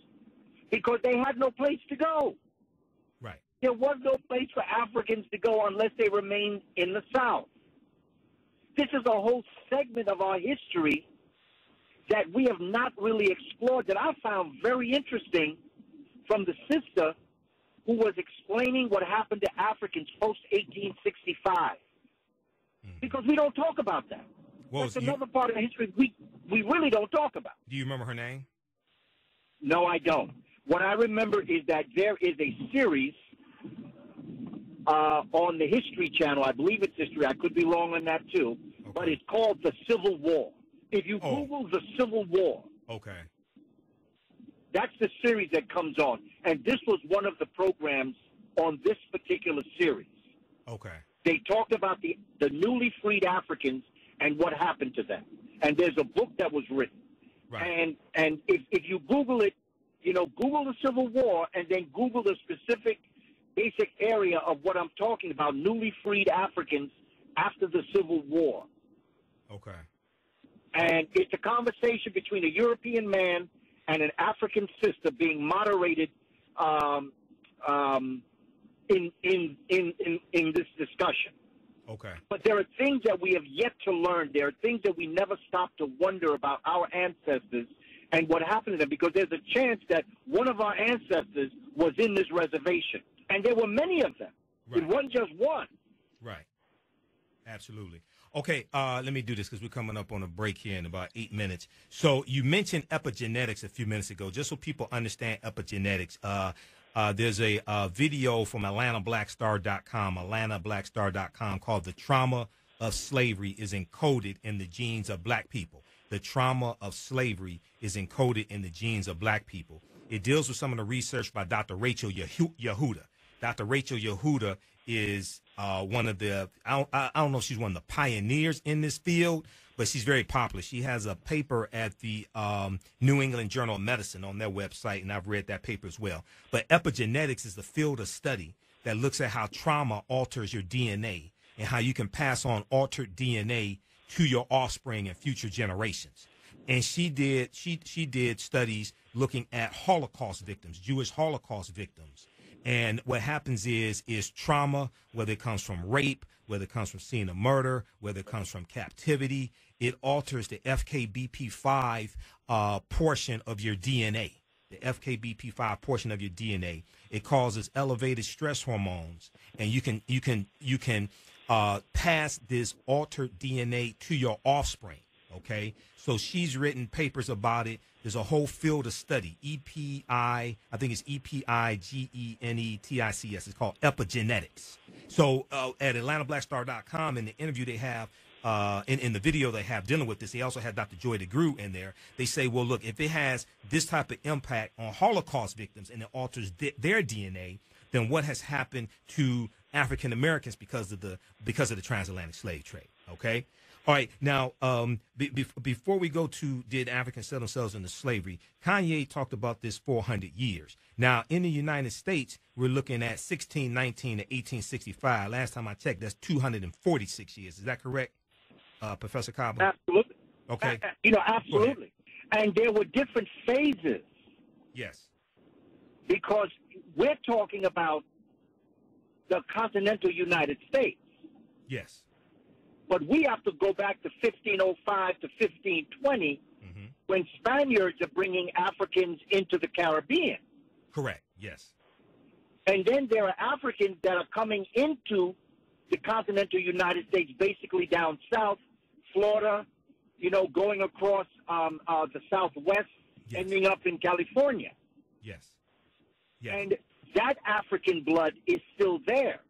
because they had no place to go. Right. There was no place for Africans to go unless they remained in the South. This is a whole segment of our history that we have not really explored, that I found very interesting from the sister who was explaining what happened to Africans post-1865. Because we don't talk about that. Well, that's another part of the history we really don't talk about. Do you remember her name? No, I don't. What I remember is that there is a series on the History Channel. I believe it's History. I could be wrong on that, too. Okay. But it's called The Civil War. If you Google The Civil War, that's the series that comes on. And this was one of the programs on this particular series. Okay. They talked about the newly freed Africans and what happened to them. And there's a book that was written. Right. And if you Google it, Google the Civil War and then Google the specific basic area of what I'm talking about, newly freed Africans after the Civil War. Okay. And it's a conversation between a European man and an African sister being moderated in this discussion. Okay. But there are things that we have yet to learn. There are things that we never stop to wonder about our ancestors and what happened to them, because there's a chance that one of our ancestors was in this reservation. And there were many of them. Right. It wasn't just one. Right. Absolutely. Okay, let me do this because we're coming up on a break here in about 8 minutes. So you mentioned epigenetics a few minutes ago, just so people understand epigenetics. There's a video from AtlantaBlackStar.com called "The Trauma of Slavery is Encoded in the Genes of Black People." The trauma of slavery is encoded in the genes of Black people. It deals with some of the research by Dr. Rachel Yehuda. Dr. Rachel Yehuda is one of the, I don't know if she's one of the pioneers in this field, but she's very popular. She has a paper at the New England Journal of Medicine on their website, and I've read that paper as well. But epigenetics is the field of study that looks at how trauma alters your DNA and how you can pass on altered DNA to your offspring and future generations. And she did studies looking at Holocaust victims, Jewish Holocaust victims. And what happens is trauma, whether it comes from rape, whether it comes from seeing a murder, whether it comes from captivity, it alters the FKBP5 portion of your DNA. The FKBP5 portion of your DNA. It causes elevated stress hormones, and you can pass this altered DNA to your offspring. Okay, so she's written papers about it. There's a whole field of study. I think it's EPIGENETICS. It's called epigenetics. So at AtlantaBlackStar.com, in the interview they have, in the video they have dealing with this, they also have Dr. Joy DeGroot in there. They say, well, look, if it has this type of impact on Holocaust victims and it alters their DNA, then what has happened to African Americans because of the transatlantic slave trade? Okay. All right. Now, before we go to did Africans sell themselves into slavery, Kanye talked about this 400 years. Now, in the United States, we're looking at 1619 to 1865. Last time I checked, that's 246 years. Is that correct, Professor Kaba? Absolutely. Okay. Absolutely. And there were different phases. Yes. Because we're talking about the continental United States. Yes. But we have to go back to 1505 to 1520 when Spaniards are bringing Africans into the Caribbean. Correct, yes. And then there are Africans that are coming into the continental United States, basically down south, Florida, going across the southwest, yes. ending up in California. Yes. Yes. And that African blood is still there.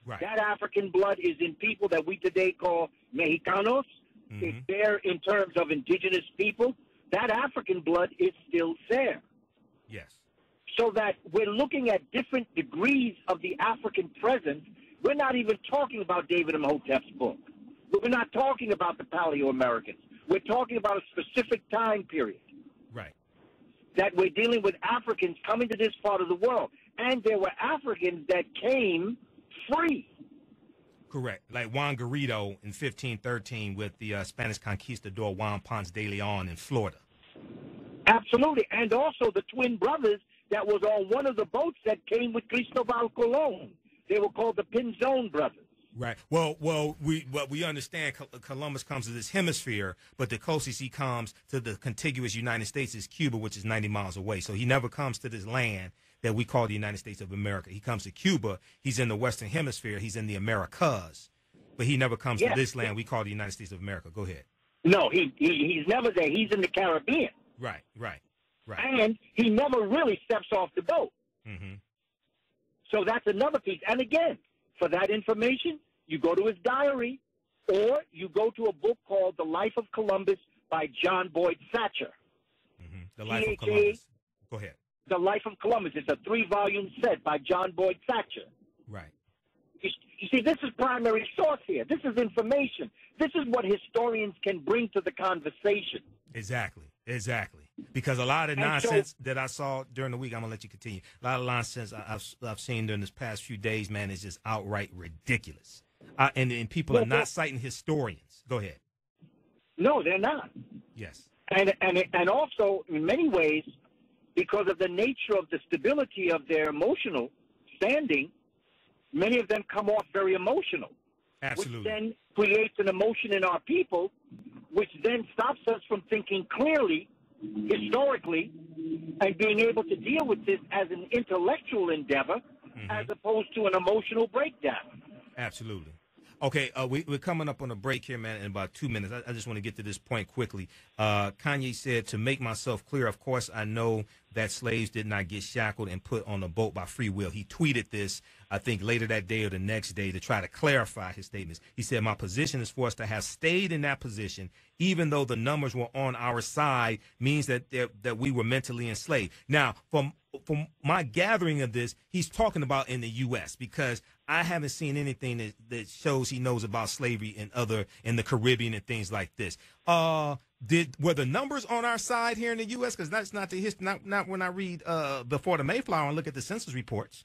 Right. That African blood is in people that we today call Mexicanos. It's there in terms of indigenous people. That African blood is still there. Yes. So that we're looking at different degrees of the African presence. We're not even talking about David Imhotep's book. We're not talking about the Paleo-Americans. We're talking about a specific time period. Right. That we're dealing with Africans coming to this part of the world. And there were Africans that came free. Correct. Like Juan Garrido in 1513 with the Spanish conquistador Juan Ponce de Leon in Florida. Absolutely. And also the twin brothers that was on one of the boats that came with Cristobal Colon. They were called the Pinzon brothers. Right. Well, we understand Columbus comes to this hemisphere, but the closest he comes to the contiguous United States is Cuba, which is 90 miles away. So he never comes to this land that we call the United States of America. He comes to Cuba. He's in the Western Hemisphere. He's in the Americas. But he never comes to this land we call the United States of America. Go ahead. No, he's never there. He's in the Caribbean. Right. And he never really steps off the boat. So that's another piece. And again, for that information, you go to his diary or you go to a book called The Life of Columbus by John Boyd Thatcher. The Life of Columbus. Go ahead. The Life of Columbus. It's a 3-volume set by John Boyd Thatcher. Right. You see, this is primary source here. This is information. This is what historians can bring to the conversation. Exactly. Because a lot of nonsense that I saw during the week, I'm going to let you continue. A lot of nonsense I've seen during this past few days, man, is just outright ridiculous. And people are not citing historians. Go ahead. No, they're not. Yes. And also, in many ways, because of the nature of the stability of their emotional standing, many of them come off very emotional. Absolutely. Which then creates an emotion in our people, which then stops us from thinking clearly, historically, and being able to deal with this as an intellectual endeavor as opposed to an emotional breakdown. Absolutely. Okay, we're coming up on a break here, man, in about 2 minutes. I just want to get to this point quickly. Kanye said, to make myself clear, of course, I know that slaves did not get shackled and put on a boat by free will. He tweeted this, I think, later that day or the next day to try to clarify his statements. He said, my position is for us to have stayed in that position, even though the numbers were on our side, means that we were mentally enslaved. Now, from my gathering of this, he's talking about in the U.S. because I haven't seen anything that shows he knows about slavery in the Caribbean and things like this. Were the numbers on our side here in the U.S.? Because that's not the history. Not when I read before the Mayflower and look at the census reports.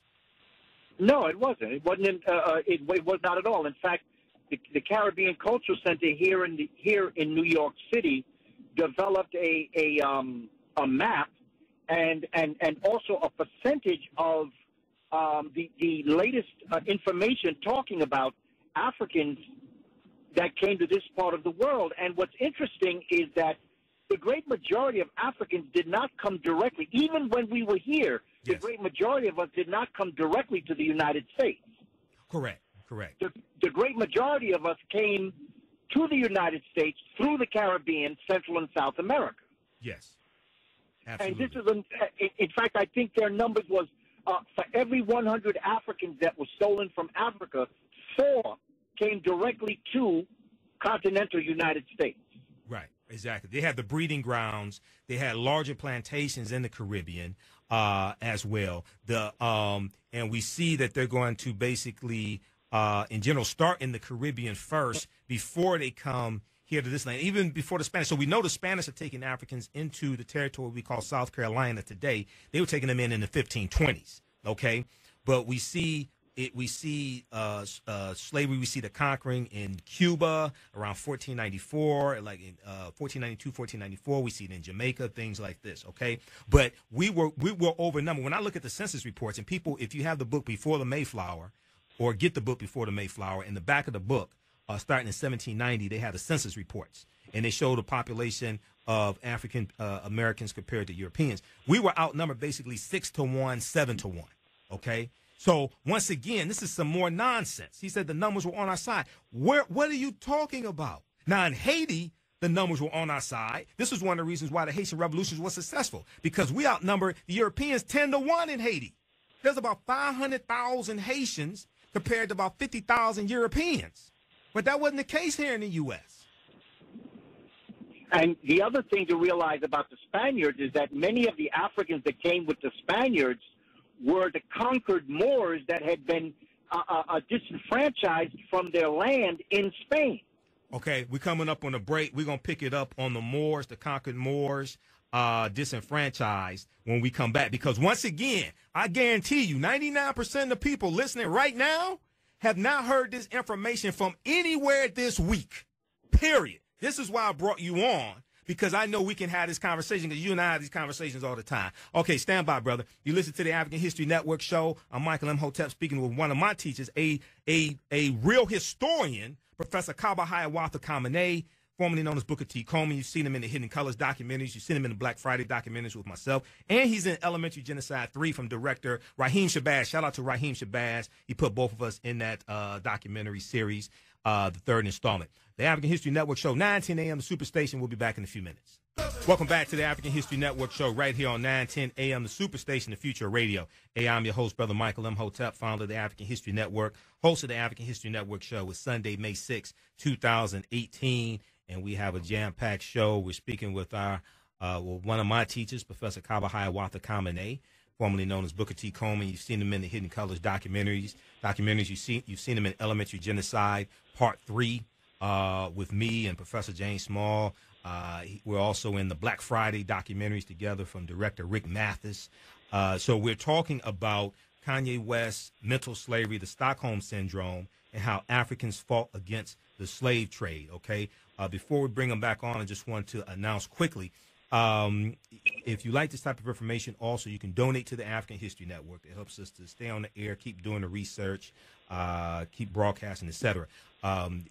No, it wasn't. It wasn't. It was not at all. In fact, the Caribbean Cultural Center here in New York City developed a map and also a percentage of the latest information talking about Africans that came to this part of the world. And what's interesting is that the great majority of Africans did not come directly. Even when we were here, the great majority of us did not come directly to the United States. Correct. The great majority of us came to the United States through the Caribbean, Central and South America. Yes, absolutely. And this is, in fact, I think their numbers was for every 100 Africans that were stolen from Africa, 4 came directly to continental United States. Right, exactly. They had the breeding grounds. They had larger plantations in the Caribbean as well. And we see that they're going to basically, in general, start in the Caribbean first before they come here to this land, even before the Spanish. So we know the Spanish are taking Africans into the territory we call South Carolina today. They were taking them in the 1520s, okay? But we see slavery, we see the conquering in Cuba around 1494, like in 1492, 1494. We see it in Jamaica, things like this, okay? But we were overnumbered. When I look at the census reports, and people, if you have the book Before the Mayflower, or get the book Before the Mayflower, in the back of the book, starting in 1790, they had the census reports, and they show the population of African Americans compared to Europeans. We were outnumbered basically 6-1, 7-1, okay? So once again, this is some more nonsense. He said the numbers were on our side. What are you talking about? Now, in Haiti, the numbers were on our side. This was one of the reasons why the Haitian Revolution was successful, because we outnumbered the Europeans 10-1 in Haiti. There's about 500,000 Haitians compared to about 50,000 Europeans. But that wasn't the case here in the U.S. And the other thing to realize about the Spaniards is that many of the Africans that came with the Spaniards were the conquered Moors that had been disenfranchised from their land in Spain. Okay, we're coming up on a break. We're going to pick it up on the Moors, the conquered Moors, disenfranchised when we come back. Because once again, I guarantee you, 99% of the people listening right now have not heard this information from anywhere this week, period. This is why I brought you on, because I know we can have this conversation, because you and I have these conversations all the time. Okay, stand by, brother. You listen to the African History Network show. I'm Michael Imhotep, speaking with one of my teachers, a real historian, Professor Kaba Kamene, formerly known as Booker T. Coleman. You've seen him in the Hidden Colors documentaries. You've seen him in the Black Friday documentaries with myself. And he's in Elementary Genocide 3 from director Raheem Shabazz. Shout out to Raheem Shabazz. He put both of us in that documentary series, the 3rd installment. The African History Network show, 9:10 a.m. The Superstation. We'll be back in a few minutes. Welcome back to the African History Network show right here on 9:10 a.m. The Superstation, the future of radio. Hey, I'm your host, Brother Michael Imhotep, founder of the African History Network, host of the African History Network show. It's Sunday, May 6, 2018, and we have a jam-packed show. We're speaking with one of my teachers, Professor Kaba Kamene, formerly known as Booker T. Coleman. You've seen him in the Hidden Colors documentaries. You've seen him in Elementary Genocide Part 3 with me and Professor James Small. We're also in the Black Friday documentaries together from director Rick Mathis. So we're talking about Kanye West's mental slavery, the Stockholm Syndrome, and how Africans fought against the slave trade, okay? Before we bring him back on, I just want to announce quickly, if you like this type of information, also you can donate to the African History Network. It helps us to stay on the air, keep doing the research, keep broadcasting, etc.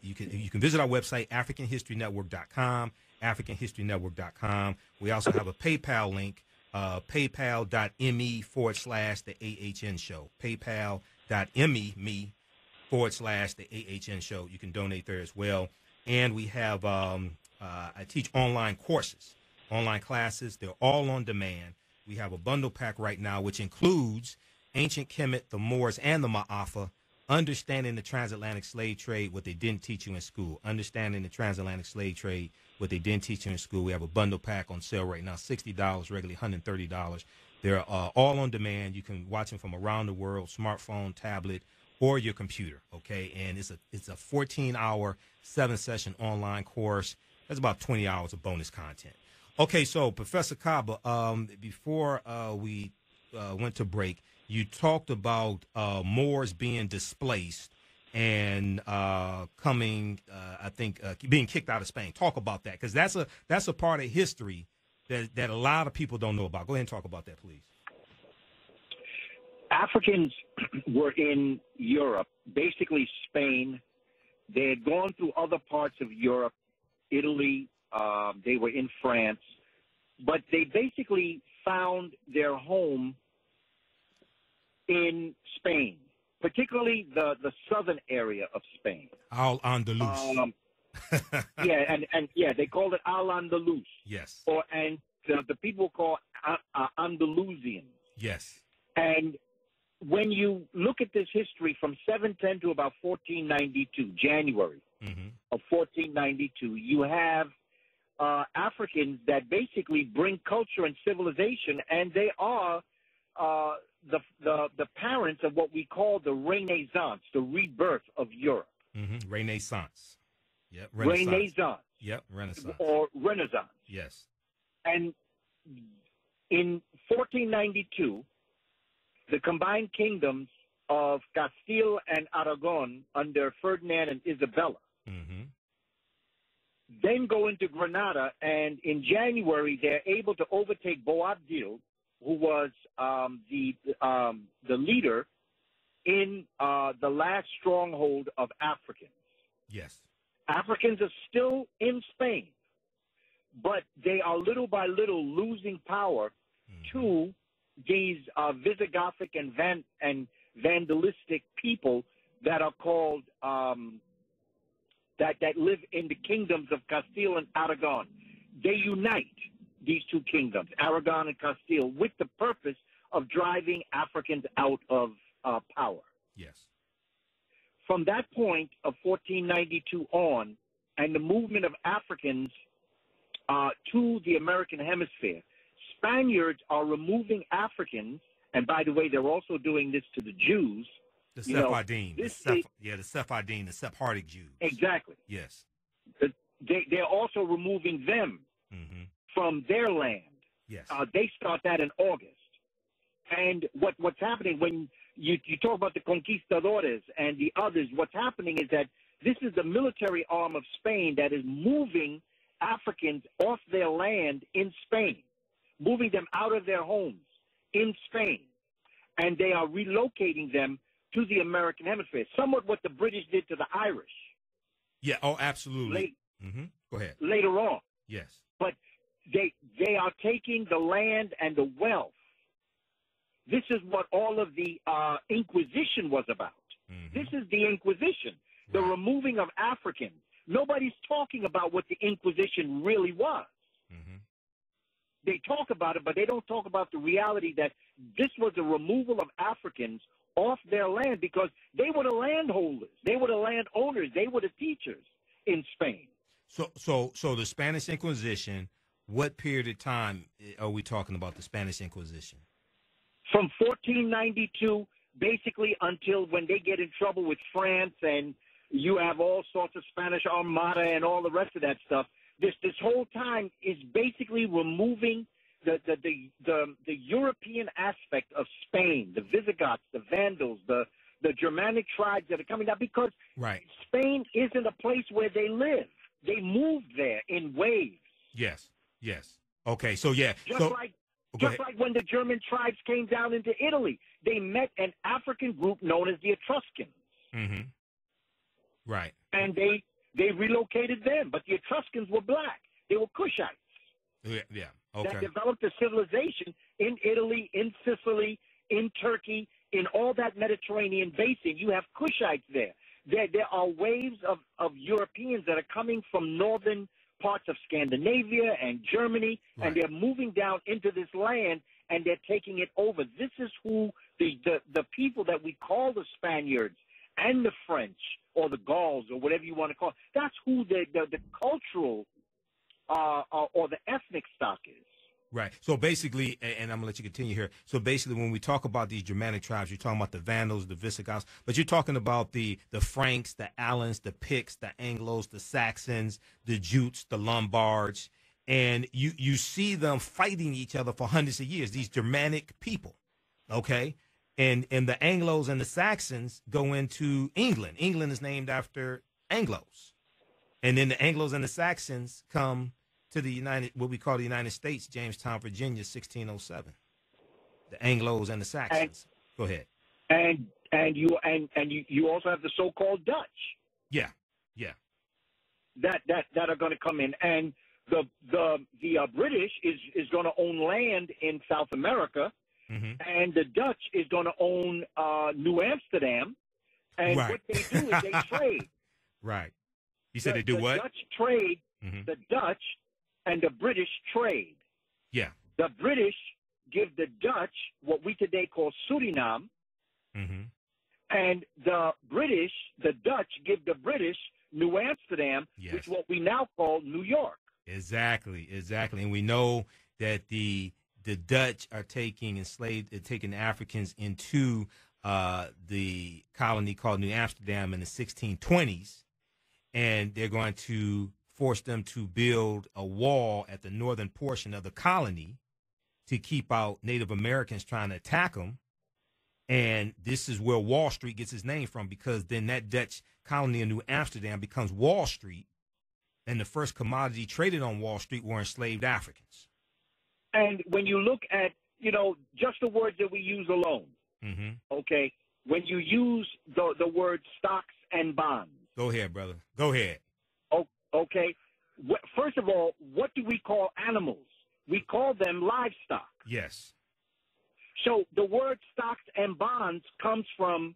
You can visit our website, AfricanHistoryNetwork.com, AfricanHistoryNetwork.com. We also have a PayPal link, PayPal.me/the AHN show, PayPal.me/the AHN show. You can donate there as well. And we have, I teach online courses, online classes. They're all on demand. We have a bundle pack right now, which includes Ancient Kemet, the Moors, and the Ma'afa, Understanding the Transatlantic Slave Trade, what they didn't teach you in school. Understanding the Transatlantic Slave Trade, what they didn't teach you in school. We have a bundle pack on sale right now, $60, regularly $130. They're all on demand. You can watch them from around the world, smartphone, tablet, or your computer. Okay, and it's a 14-hour, 7-session online course. That's about 20 hours of bonus content. Okay, so Professor Kaba, before we went to break, you talked about Moors being displaced and coming, I think, being kicked out of Spain. Talk about that, because that's a part of history that a lot of people don't know about. Go ahead and talk about that, please. Africans were in Europe, basically Spain. They had gone through other parts of Europe, Italy. They were in France. But they basically found their home in Spain, particularly the southern area of Spain. Al-Andalus. Yeah, they called it Al-Andalus. Yes. And the people call Andalusians. Yes. And when you look at this history from 710 to about 1492, January of 1492, you have Africans that basically bring culture and civilization, and they are the parents of what we call the Renaissance, the rebirth of Europe. Renaissance. Yep. Renaissance. Yep. Renaissance. Or Renaissance. Yes. And in 1492, the combined kingdoms of Castile and Aragon under Ferdinand and Isabella then go into Granada, and in January they're able to overtake Boabdil, who was the leader in the last stronghold of Africans. Yes. Africans are still in Spain, but they are little by little losing power to these Visigothic and Vandalistic people that are called that live in the kingdoms of Castile and Aragon. They unite these two kingdoms, Aragon and Castile, with the purpose of driving Africans out of power. Yes. From that point of 1492 on, and the movement of Africans to the American hemisphere, Spaniards are removing Africans, and by the way, they're also doing this to the Jews. The Sephardim, the Sephardim, the Sephardic Jews. Exactly. Yes. They're also removing them from their land. Yes. They start that in August. And what's happening when you talk about the conquistadores and the others, what's happening is that this is the military arm of Spain that is moving Africans off their land in Spain, moving them out of their homes in Spain, and they are relocating them to the American hemisphere, somewhat what the British did to the Irish. Yeah, oh, absolutely. Go ahead. Later on. Yes. But they are taking the land and the wealth. This is what all of the Inquisition was about. This is the Inquisition, the removing of Africans. Nobody's talking about what the Inquisition really was. They talk about it, but they don't talk about the reality that this was the removal of Africans off their land, because they were the landholders, they were the landowners, they were the teachers in Spain. So the Spanish Inquisition, what period of time are we talking about the Spanish Inquisition? From 1492, basically until when they get in trouble with France, and you have all sorts of Spanish Armada and all the rest of that stuff. This whole time is basically removing the European aspect of Spain, the Visigoths, the Vandals, the Germanic tribes that are coming down, because Spain isn't a place where they live. They moved there in waves. Yes. Okay, so yeah. Just like when the German tribes came down into Italy, they met an African group known as the Etruscans. Right. And they relocated them, but the Etruscans were black. They were Cushites. Yeah. Okay. That developed a civilization in Italy, in Sicily, in Turkey, in all that Mediterranean basin. You have Cushites there. There are waves of Europeans that are coming from northern parts of Scandinavia and Germany, and they're moving down into this land, and they're taking it over. This is who the people that we call the Spaniards and the French, or the Gauls, or whatever you want to call it, that's who the cultural or the ethnic stock is. Right. So basically, and I'm going to let you continue here. So basically, when we talk about these Germanic tribes, you're talking about the Vandals, the Visigoths, but you're talking about the Franks, the Alans, the Picts, the Anglos, the Saxons, the Jutes, the Lombards, and you see them fighting each other for hundreds of years, these Germanic people, okay? And the Anglos and the Saxons go into England. England is named after Anglos. And then the Anglos and the Saxons come to the what we call the United States, Jamestown, Virginia, 1607. The Anglos and the Saxons. Go ahead. And you also have the so-called Dutch. Yeah. That are going to come in, and the British is going to own land in South America, and the Dutch is going to own New Amsterdam, and what they do is they trade. Right. You said they do what? The Dutch trade. The Dutch and the British trade. Yeah. The British give the Dutch what we today call Suriname, and the Dutch give the British New Amsterdam, which is what we now call New York. Exactly. And we know that the Dutch are taking Africans into the colony called New Amsterdam in the 1620s, and they're going to force them to build a wall at the northern portion of the colony to keep out Native Americans trying to attack them. And this is where Wall Street gets its name from, because then that Dutch colony in New Amsterdam becomes Wall Street, and the first commodity traded on Wall Street were enslaved Africans. And when you look at, just the words that we use alone, okay, when you use the word stocks and bonds. Go ahead, brother. Go ahead. Okay. First of all, what do we call animals? We call them livestock. Yes. So the word stocks and bonds comes from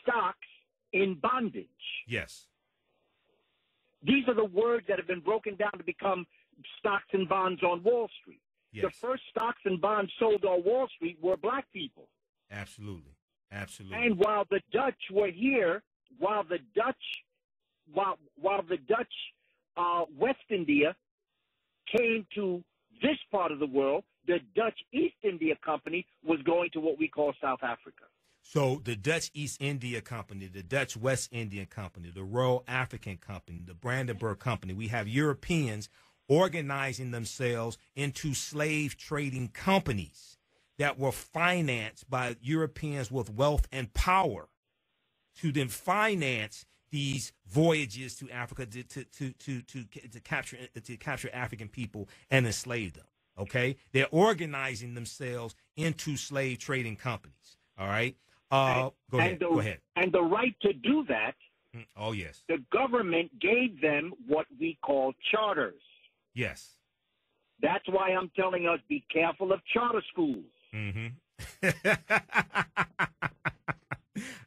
stocks in bondage. Yes. These are the words that have been broken down to become stocks and bonds on Wall Street. Yes. The first stocks and bonds sold on Wall Street were black people. Absolutely. And while the Dutch were here, while the Dutch West India came to this part of the world, the Dutch East India Company was going to what we call South Africa. So the Dutch East India Company, the Dutch West Indian Company, the Royal African Company, the Brandenburg Company, we have Europeans organizing themselves into slave trading companies that were financed by Europeans with wealth and power to then finance these voyages to Africa to capture African people and enslave them. Okay, they're organizing themselves into slave trading companies. All right, go ahead. And the right to do that. Oh yes. The government gave them what we call charters. Yes. That's why I'm telling us be careful of charter schools.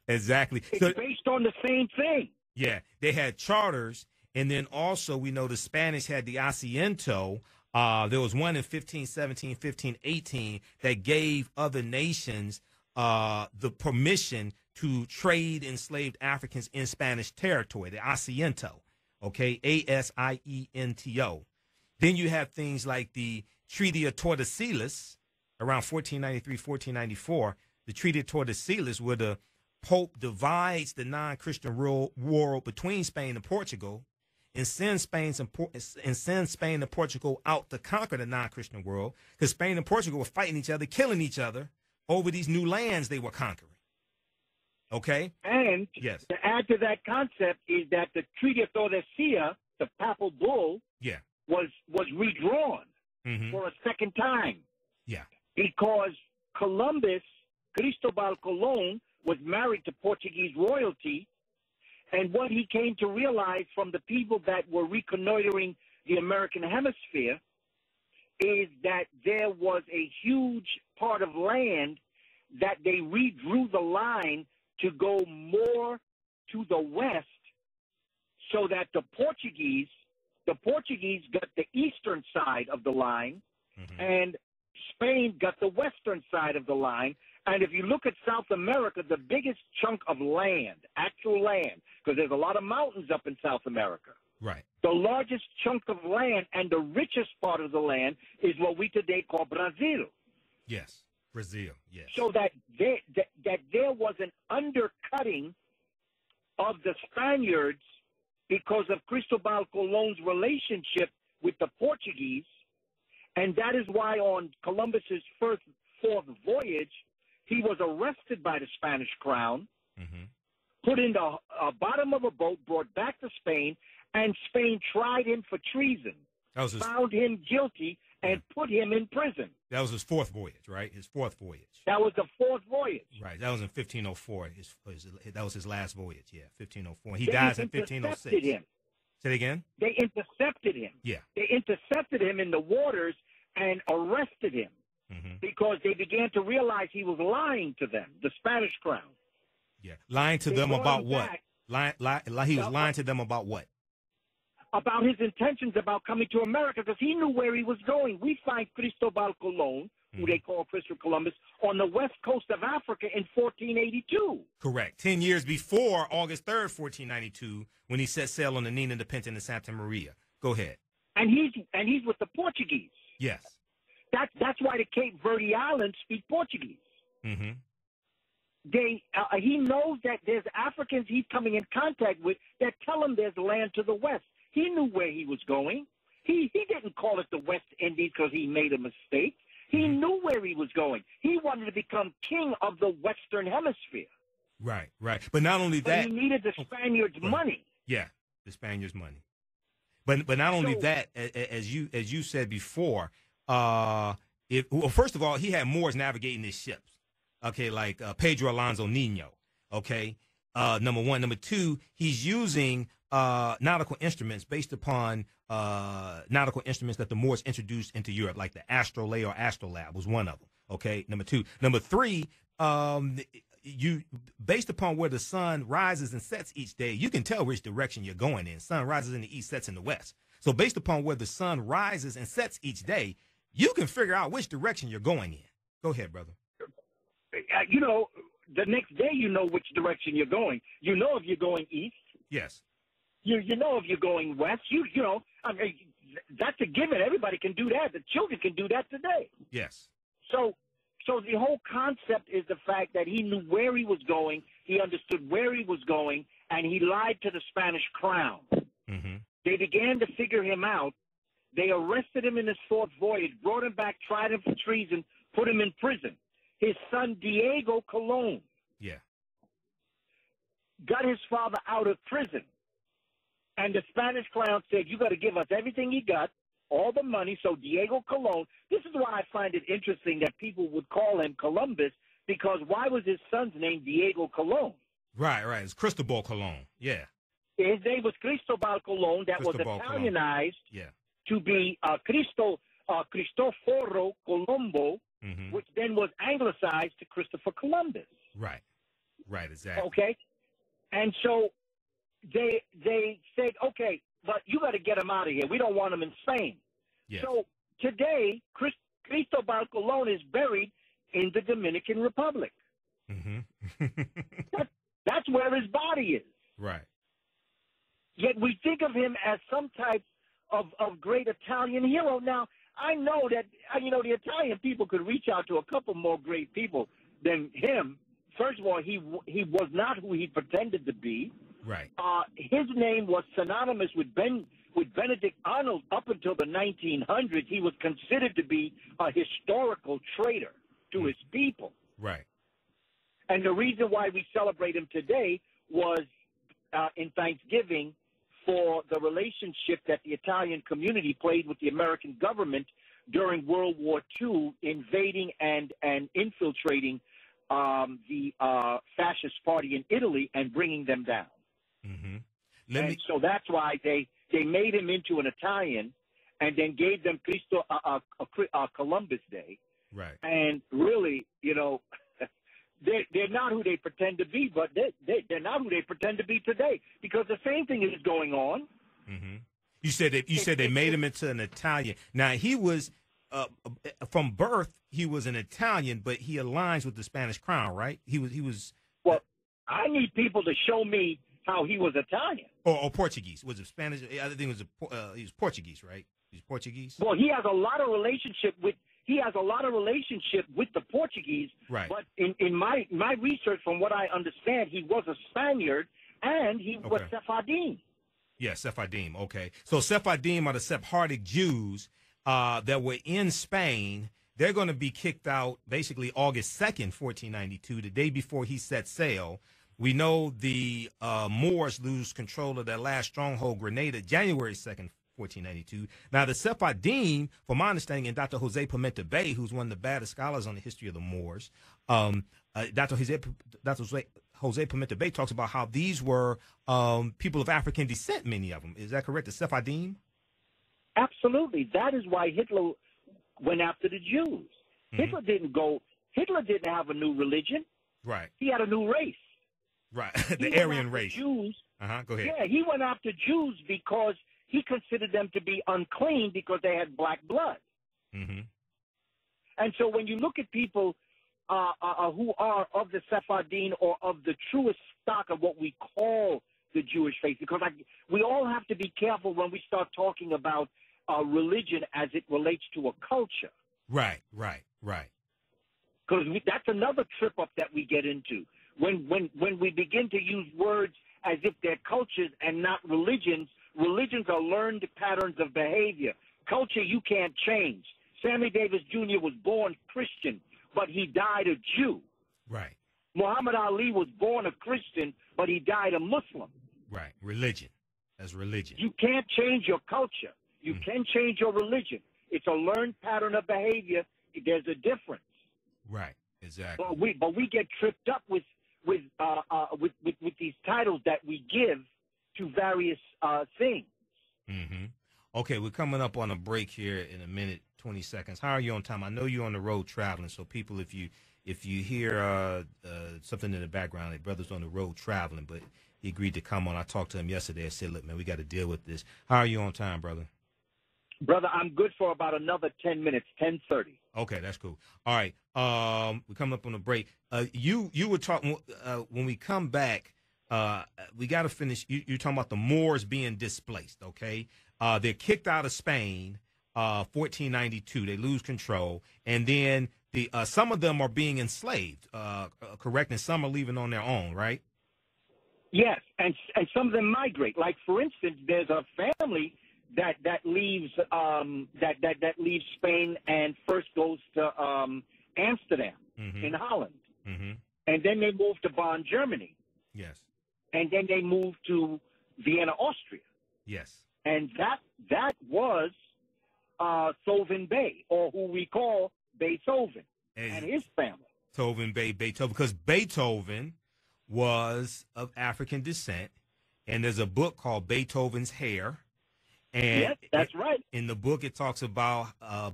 Exactly. It's based on the same thing. Yeah, they had charters, and then also we know the Spanish had the Asiento. There was one in 1517, 1518 that gave other nations the permission to trade enslaved Africans in Spanish territory, the Asiento, okay, Asiento. Then you have things like the Treaty of Tordesillas around 1493, 1494, the Treaty of Tordesillas, where the Pope divides the non-Christian world between Spain and Portugal and sends Spain and Portugal out to conquer the non-Christian world, because Spain and Portugal were fighting each other, killing each other over these new lands they were conquering. Okay? And yes, to add to that concept is that the Treaty of Tordesillas, the papal bull, was redrawn for a second time. Yeah. Because Cristobal Colon, was married to Portuguese royalty, and what he came to realize from the people that were reconnoitering the American hemisphere is that there was a huge part of land that they redrew the line to go more to the west, so that the Portuguese got the eastern side of the line, and Spain got the western side of the line. And if you look at South America, the biggest chunk of land, actual land, because there's a lot of mountains up in South America. Right. The largest chunk of land and the richest part of the land is what we today call Brazil. Yes. Brazil. Yes. So that there was an undercutting of the Spaniards because of Cristobal Colon's relationship with the Portuguese, and that is why on Columbus's fourth voyage, he was arrested by the Spanish crown, put in the bottom of a boat, brought back to Spain, and Spain tried him for treason, found him guilty, and put him in prison. That was his fourth voyage, right? His fourth voyage. That was the fourth voyage. Right. That was in 1504. That was his last voyage, 1504. He dies in 1506. Him. Say it again? They intercepted him. Yeah. They intercepted him in the waters and arrested him because they began to realize he was lying to them, the Spanish crown. Yeah. Lying to them about what? He was lying to them about what? About his intentions about coming to America, because he knew where he was going. We find Cristobal Colon, who they call Christopher Columbus, on the west coast of Africa in 1482. Correct. 10 years before August 3rd, 1492, when he set sail on the Nina, the Pinta, and the Santa Maria. Go ahead. And he's with the Portuguese. Yes. That's why the Cape Verde Islands speak Portuguese. He knows that there's Africans he's coming in contact with that tell him there's land to the west. He knew where he was going. He didn't call it the West Indies because he made a mistake. He knew where he was going. He wanted to become king of the Western Hemisphere. Right, right. But not only that, he needed the Spaniards' money. Yeah, the Spaniards' money. But not only that, as you said before, first of all, he had Moors navigating his ships. Okay, like Pedro Alonso Nino. Okay, number one. Number two, he's using nautical instruments based upon nautical instruments that the Moors introduced into Europe, like the astrolabe or astrolabe was one of them. Okay, number two. Number three, based upon where the sun rises and sets each day, you can tell which direction you're going in. Sun rises in the east, sets in the west. So based upon where the sun rises and sets each day, you can figure out which direction you're going in. Go ahead, brother. The next day you know which direction you're going. You know if you're going east. Yes. You know if you're going west. I mean, that's a given. Everybody can do that. The children can do that today. Yes. So the whole concept is the fact that he knew where he was going, he understood where he was going, and he lied to the Spanish crown. They began to figure him out. They arrested him in his fourth voyage, brought him back, tried him for treason, put him in prison. His son, Diego Colon, got his father out of prison. And the Spanish crown said, you got to give us everything he got, all the money. So Diego Colon, this is why I find it interesting that people would call him Columbus, because why was his son's name Diego Colon? Right. It's Cristobal Colon. Yeah. His name was Cristobal Colon. That Cristobal was Italianized Colon. to be Cristoforo Colombo, which then was anglicized to Christopher Columbus. Right, exactly. Okay, and so they said, okay, but you got to get him out of here. We don't want him in Spain. Yes. So today, Cristobal Colon is buried in the Dominican Republic. That's where his body is. Right. Yet we think of him as some type of great Italian hero. Now, I know that, the Italian people could reach out to a couple more great people than him. First of all, he was not who he pretended to be. Right. His name was synonymous with Benedict Arnold up until the 1900s. He was considered to be a historical traitor to his people. Right. And the reason why we celebrate him today was in Thanksgiving for the relationship that the Italian community played with the American government during World War II, invading and infiltrating the fascist party in Italy and bringing them down. So that's why they made him into an Italian and then gave them Columbus Day. Right. And really, they're not who they pretend to be, but they're not who they pretend to be today, because the same thing is going on. You said they made him into an Italian. Now, he was from birth, he was an Italian, but he aligns with the Spanish crown, right? He was. Well, I need people to show me how he was Italian. or Portuguese. Was it Spanish? I think it was he was Portuguese, right? He's Portuguese. Well, he has a lot of relationship with the Portuguese. Right. But in my research, from what I understand, he was a Spaniard and he was Sephardim. Yeah, Sephardim. Okay. So Sephardim are the Sephardic Jews that were in Spain. They're going to be kicked out basically August 2nd, 1492, the day before he set sail. We know the Moors lose control of their last stronghold, Grenada, January 2nd, 1492. Now, the Sephardim, from my understanding, and Dr. Jose Pimenta Bay, who's one of the baddest scholars on the history of the Moors, Dr. Jose Pimenta Bay talks about how these were people of African descent, many of them. Is that correct, the Sephardim? Absolutely. That is why Hitler went after the Jews. Hitler didn't have a new religion. Right. He had a new race. Right. The Aryan race. Jews. Go ahead. Yeah, he went after Jews because he considered them to be unclean because they had black blood. Mm-hmm. And so when you look at people who are of the Sephardim or of the truest stock of what we call the Jewish faith, because we all have to be careful when we start talking about religion as it relates to a culture. Right. Because that's another trip up that we get into. When we begin to use words as if they're cultures and not religions, religions are learned patterns of behavior. Culture you can't change. Sammy Davis Jr. was born Christian, but he died a Jew. Right. Muhammad Ali was born a Christian, but he died a Muslim. Right. Religion. That's religion. You can't change your culture. You can change your religion. It's a learned pattern of behavior. There's a difference. Right. Exactly. But we get tripped up with these titles that we give to various things. Mm-hmm. Okay, we're coming up on a break here in a minute, 20 seconds. How are you on time? I know you're on the road traveling, so people, if you hear something in the background, like brother's on the road traveling, but he agreed to come on. I talked to him yesterday. I said, look, man, we got to deal with this. How are you on time, brother? Brother, I'm good for about another 10 minutes, 10:30. Okay, that's cool. All right, we're coming up on a break. You were talking when we come back. We got to finish. You're talking about the Moors being displaced. Okay, they're kicked out of Spain, 1492. They lose control, and then some of them are being enslaved. Correct, and some are leaving on their own. Right. Yes, and some of them migrate. Like for instance, there's a family that leaves leaves Spain and first goes to Amsterdam in Holland, and then they move to Bonn, Germany. Yes, and then they move to Vienna, Austria. Yes, and that was Tovin Bey, or who we call Beethoven, and his family. Tovin Bey, Beethoven, because Beethoven was of African descent, and there's a book called Beethoven's Hair. And yes, that's right. In the book, it talks about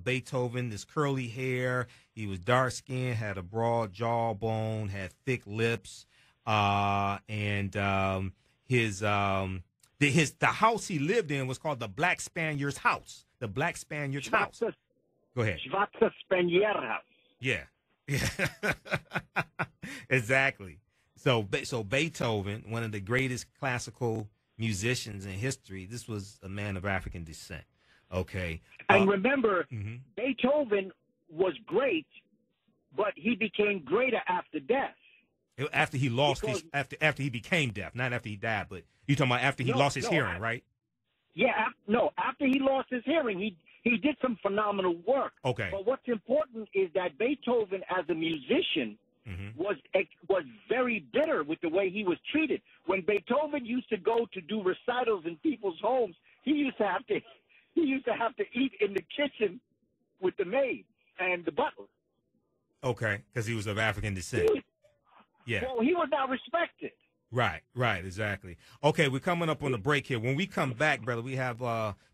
Beethoven, this curly hair. He was dark skinned, had a broad jawbone, had thick lips, and the house he lived in was called the Black Spaniard's house. The Black Spaniard's house. Go ahead. Schwarze Spanier house. Yeah. Exactly. So Beethoven, one of the greatest classical musicians in history, this was a man of African descent. Okay. And remember, Beethoven was great, but he became greater after death. After he lost after he became deaf, not after he died, but you're talking about after he lost his hearing, right? Yeah, after he lost his hearing, he did some phenomenal work. Okay. But what's important is that Beethoven, as a musician, was very bitter with the way he was treated. When Beethoven used to go to do recitals in people's homes, he used to have to eat in the kitchen with the maid and the butler. Okay, because he was of African descent. Yeah. Well, he was not respected. Right, exactly. Okay, we're coming up on the break here. When we come back, brother, we have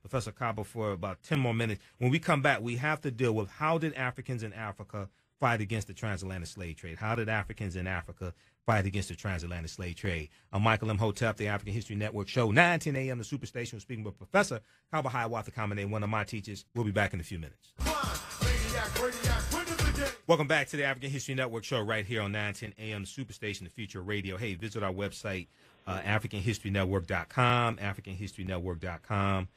Professor Kaba for about 10 more minutes. When we come back, we have to deal with how did Africans in Africa fight against the transatlantic slave trade? How did Africans in Africa fight against the transatlantic slave trade? I'm Michael Imhotep, the African History Network show, 9:10 a.m. the Superstation. We're speaking with Professor Kaba Kamene, one of my teachers. We'll be back in a few minutes. Welcome back to the African History Network show right here on 9:10 a.m. the Superstation, the future of radio. Hey, visit our website, AfricanHistoryNetwork.com, AfricanHistoryNetwork.com.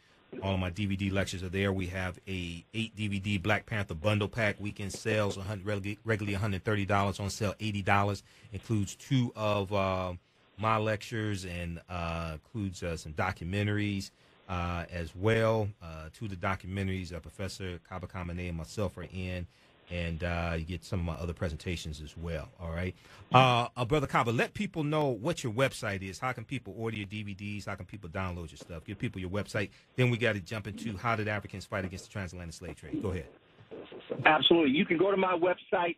All of my DVD lectures are there. We have a 8 DVD Black Panther bundle pack. Weekend sales, regularly $130, on sale $80. Includes 2 of my lectures and includes some documentaries as well. 2 of the documentaries, Professor Kaba Kamene and myself are in. And you get some of my other presentations as well. All right. Brother Kaba, let people know what your website is. How can people order your DVDs? How can people download your stuff? Give people your website. Then we got to jump into how did Africans fight against the transatlantic slave trade. Go ahead. Absolutely. You can go to my website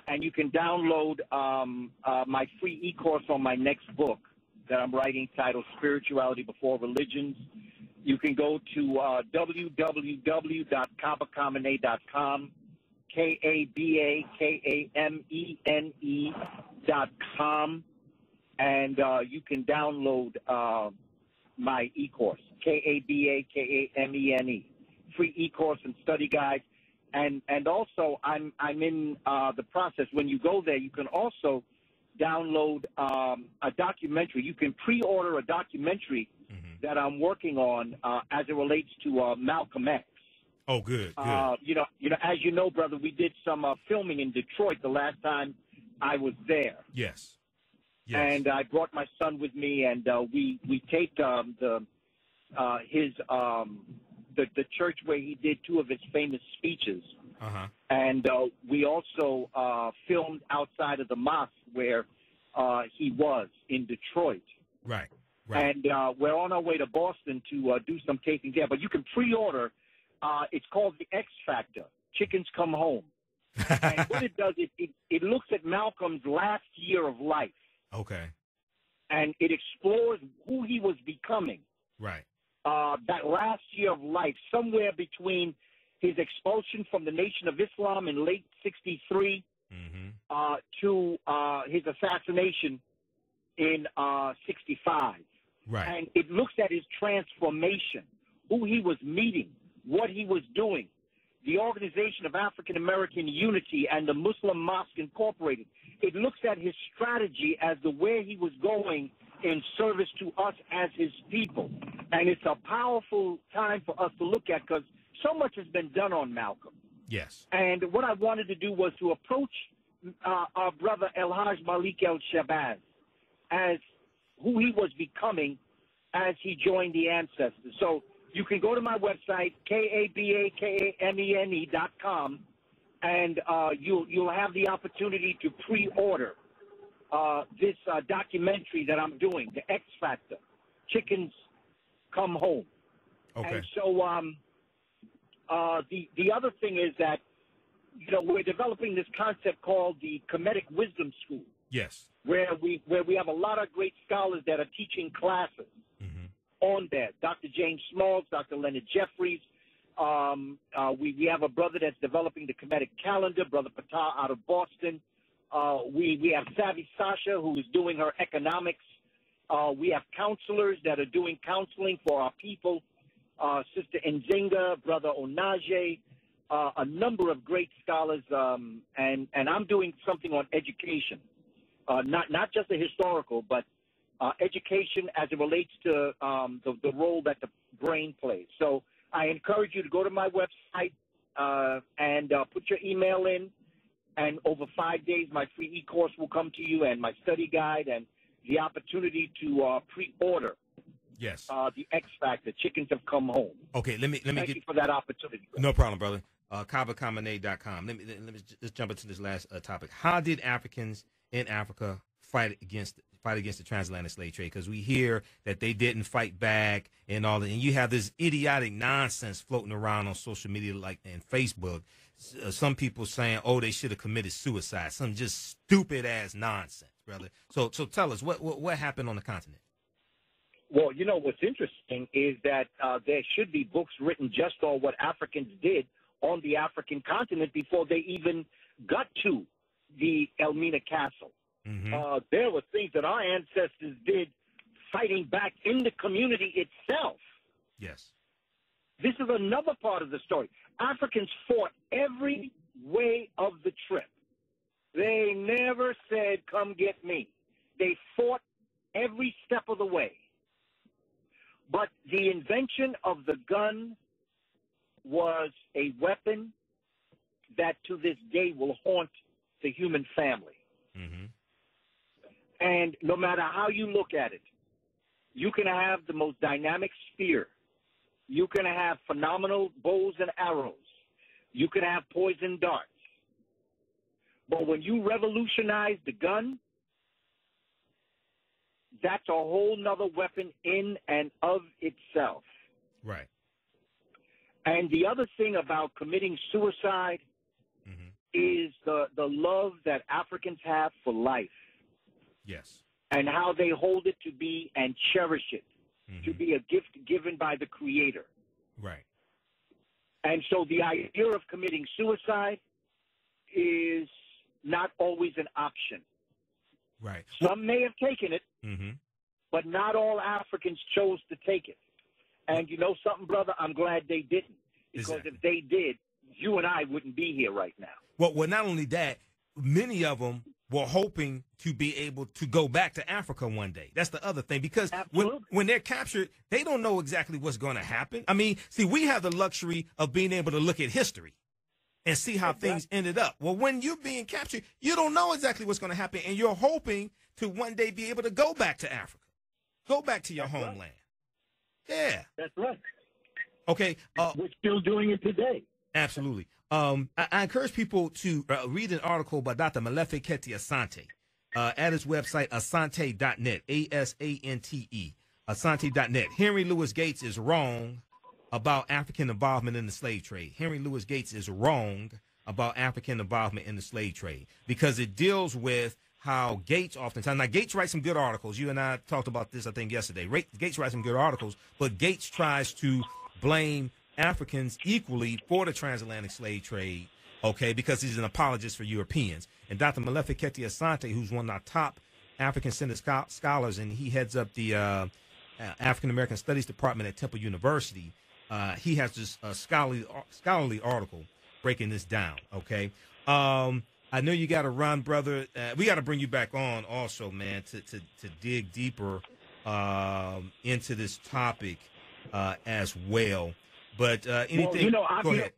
and you can download my free e-course on my next book that I'm writing titled Spirituality Before Religions. You can go to www.kabakamene.com. KABAKAMENE.com, and you can download my e-course, KABAKAMENE, free e-course and study guide, and also I'm in the process. When you go there, you can also download a documentary. You can pre-order a documentary that I'm working on as it relates to Malcolm X. Oh, good. As you know, brother, we did some filming in Detroit the last time I was there. Yes. And I brought my son with me, and we taped the church where he did 2 of his famous speeches. And we also filmed outside of the mosque where he was in Detroit. Right. And we're on our way to Boston to do some taping there. But you can pre-order. It's called The X Factor. Chickens Come Home. And what it does, it looks at Malcolm's last year of life. Okay. And it explores who he was becoming. Right. That last year of life, somewhere between his expulsion from the Nation of Islam in late '63 to his assassination in '65. Right. And it looks at his transformation, who he was meeting, what he was doing, the Organization of African American Unity and the Muslim Mosque Incorporated. It looks at his strategy as to where he was going in service to us as his people. And it's a powerful time for us to look at because so much has been done on Malcolm. Yes. And what I wanted to do was to approach our brother El Haj Malik El Shabazz as who he was becoming as he joined the ancestors. So you can go to my website, KABAKAMENE.com, and you'll have the opportunity to pre-order this documentary that I'm doing, The X Factor, Chickens Come Home. Okay. And so the other thing is that, we're developing this concept called the Kemetic Wisdom School. Yes. Where we have a lot of great scholars that are teaching classes on that. Dr. James Smalls, Dr. Leonard Jeffries. We have a brother that's developing the Kemetic calendar, Brother Patah out of Boston. We have Savvy Sasha, who is doing her economics. We have counselors that are doing counseling for our people. Sister Nzinga, Brother Onaje, a number of great scholars. And I'm doing something on education. Not just the historical, but education as it relates to the role that the brain plays. So I encourage you to go to my website and put your email in, and over 5 days my free e-course will come to you and my study guide and the opportunity to pre-order. Yes. The X Factor, Chickens Have Come Home. Okay, let me Thank you for that opportunity. No problem, brother. KabaKamene.com. Let me just jump into this last topic. How did Africans in Africa fight against the transatlantic slave trade? Because we hear that they didn't fight back and all that, and you have this idiotic nonsense floating around on social media like and Facebook. Some people saying, "Oh, they should have committed suicide." Some just stupid ass nonsense, brother. So tell us what happened on the continent. Well, what's interesting is that there should be books written just on what Africans did on the African continent before they even got to the Elmina Castle. There were things that our ancestors did fighting back in the community itself. Yes. This is another part of the story. Africans fought every way of the trip. They never said, "Come get me." They fought every step of the way. But the invention of the gun was a weapon that to this day will haunt the human family. Mm-hmm. And no matter how you look at it, you can have the most dynamic spear. You can have phenomenal bows and arrows. You can have poison darts. But when you revolutionize the gun, that's a whole nother weapon in and of itself. Right. And the other thing about committing suicide mm-hmm. is the love that Africans have for life. Yes. And how they hold it to be and cherish it, mm-hmm. to be a gift given by the Creator. Right. And so the idea of committing suicide is not always an option. Right. Some may have taken it, mm-hmm. but not all Africans chose to take it. And you know something, brother? I'm glad they didn't. Because exactly. if they did, you and I wouldn't be here right now. Well, not only that, many of them were hoping to be able to go back to Africa one day. That's the other thing, because when they're captured, they don't know exactly what's going to happen. I mean, see, we have the luxury of being able to look at history and see how things ended up. Well, when you're being captured, you don't know exactly what's going to happen, and you're hoping to one day be able to go back to Africa, go back to your homeland. Right. Yeah. That's right. Okay. We're still doing it today. Absolutely. I encourage people to read an article by Dr. Molefi Kete Asante at his website, asante.net, A-S-A-N-T-E, asante.net. Henry Louis Gates is wrong about African involvement in the slave trade. Henry Louis Gates is wrong about African involvement in the slave trade because it deals with how Gates oftentimes, now Gates writes some good articles. You and I talked about this, I think, yesterday. Gates writes some good articles, but Gates tries to blame Africans equally for the transatlantic slave trade, okay, because he's an apologist for Europeans. And Dr. Molefi Kete Asante, who's one of our top African-centered scholars, and he heads up the African-American Studies Department at Temple University, he has this scholarly article breaking this down, okay? I know you got to run, brother. We got to bring you back on also, man, to dig deeper into this topic as well. But anything? Well, go ahead.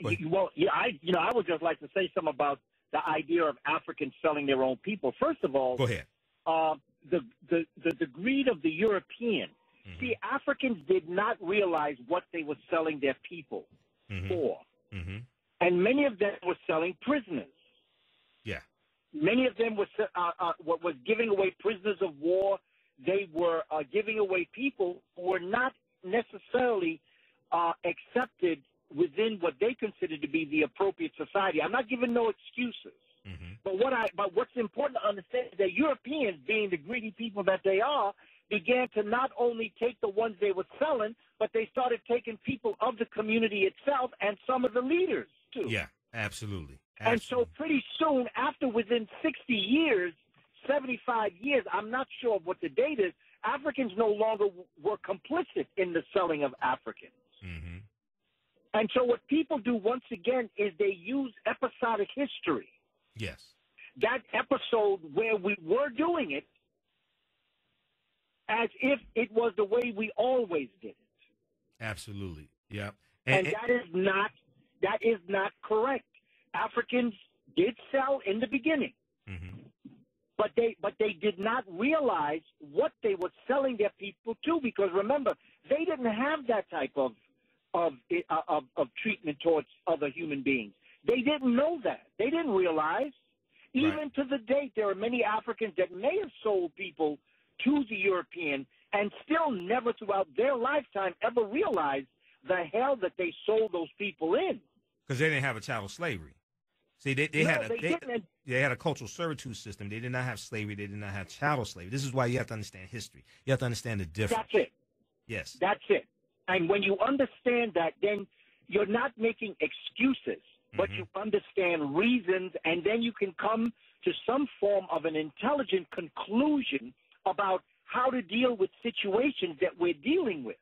I would just like to say something about the idea of Africans selling their own people. First of all, go ahead. The greed of the European. Mm-hmm. See, Africans did not realize what they were selling their people mm-hmm. for, mm-hmm. and many of them were selling prisoners. Yeah. Many of them was giving away prisoners of war. They were giving away people who were not necessarily accepted within what they considered to be the appropriate society. I'm not giving no excuses. Mm-hmm. But what's important to understand is that Europeans, being the greedy people that they are, began to not only take the ones they were selling, but they started taking people of the community itself and some of the leaders too. Yeah, absolutely. And so pretty soon, within 60 years, 75 years, I'm not sure of what the date is, Africans no longer were complicit in the selling of Africans. Mm-hmm. And so what people do, once again, is they use episodic history. Yes. That episode where we were doing it as if it was the way we always did it. Absolutely. Yeah. And that is not correct. Africans did sell in the beginning. Mm-hmm. But they did not realize what they were selling their people to, because remember, they didn't have that type of treatment towards other human beings. They didn't know that. They didn't realize. Even to the date, there are many Africans that may have sold people to the European and still never throughout their lifetime ever realized the hell that they sold those people in. Because they didn't have a chattel slavery. See, they had a cultural servitude system. They did not have slavery. They did not have chattel slavery. This is why you have to understand history. You have to understand the difference. That's it. Yes. That's it. And when you understand that, then you're not making excuses, but you understand reasons, and then you can come to some form of an intelligent conclusion about how to deal with situations that we're dealing with.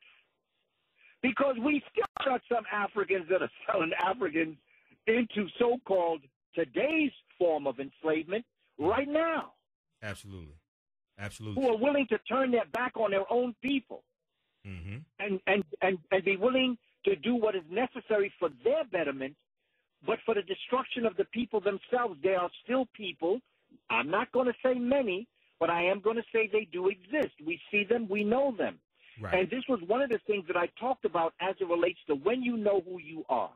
Because we still got some Africans that are selling Africans into so-called today's form of enslavement right now. Absolutely. Absolutely. who are willing to turn their back on their own people and be willing to do what is necessary for their betterment, but for the destruction of the people themselves. There are still people, I'm not going to say many, but I am going to say they do exist. We see them, we know them. Right. And this was one of the things that I talked about as it relates to when you know who you are,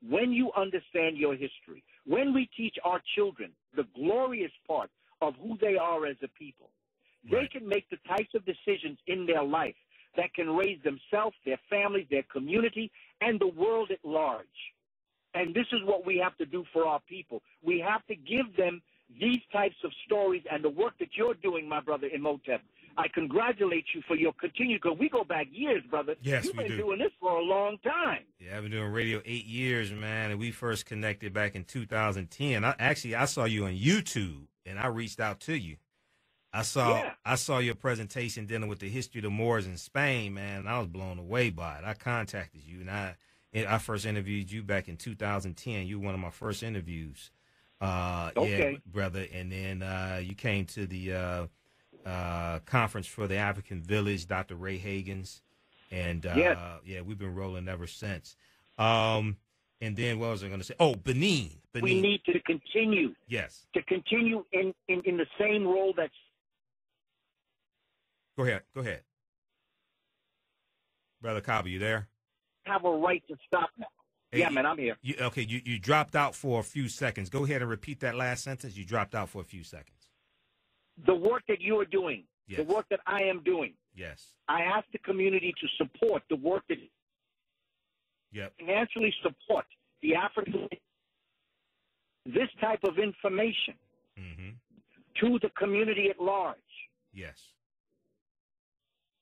when you understand your history, when we teach our children the glorious part of who they are as a people. They can make the types of decisions in their life that can raise themselves, their families, their community, and the world at large. And this is what we have to do for our people. We have to give them these types of stories and the work that you're doing, my brother Imhotep. I congratulate you for your continued, because we go back years, brother. Yes, You've we been do. doing this for a long time. Yeah, I've been doing radio 8 years, man, and we first connected back in 2010. I saw you on YouTube, and I reached out to you. I saw your presentation dealing with the history of the Moors in Spain, man, and I was blown away by it. I contacted you, and I first interviewed you back in 2010. You were one of my first interviews. Okay. Yeah, brother. And then you came to the conference for the African Village, Dr. Ray Hagen's. And, yeah, we've been rolling ever since. And then what was I going to say? Oh, Benin. We need to continue. Yes. To continue in the same role that's. Go ahead. Brother Kaba, you there? Have a right to stop now. Hey, yeah, man, I'm here. You dropped out for a few seconds. Go ahead and repeat that last sentence. You dropped out for a few seconds. The work that you are doing, yes. The work that I am doing. Yes. I ask the community to support the work that financially support the African, this type of information to the community at large. Yes.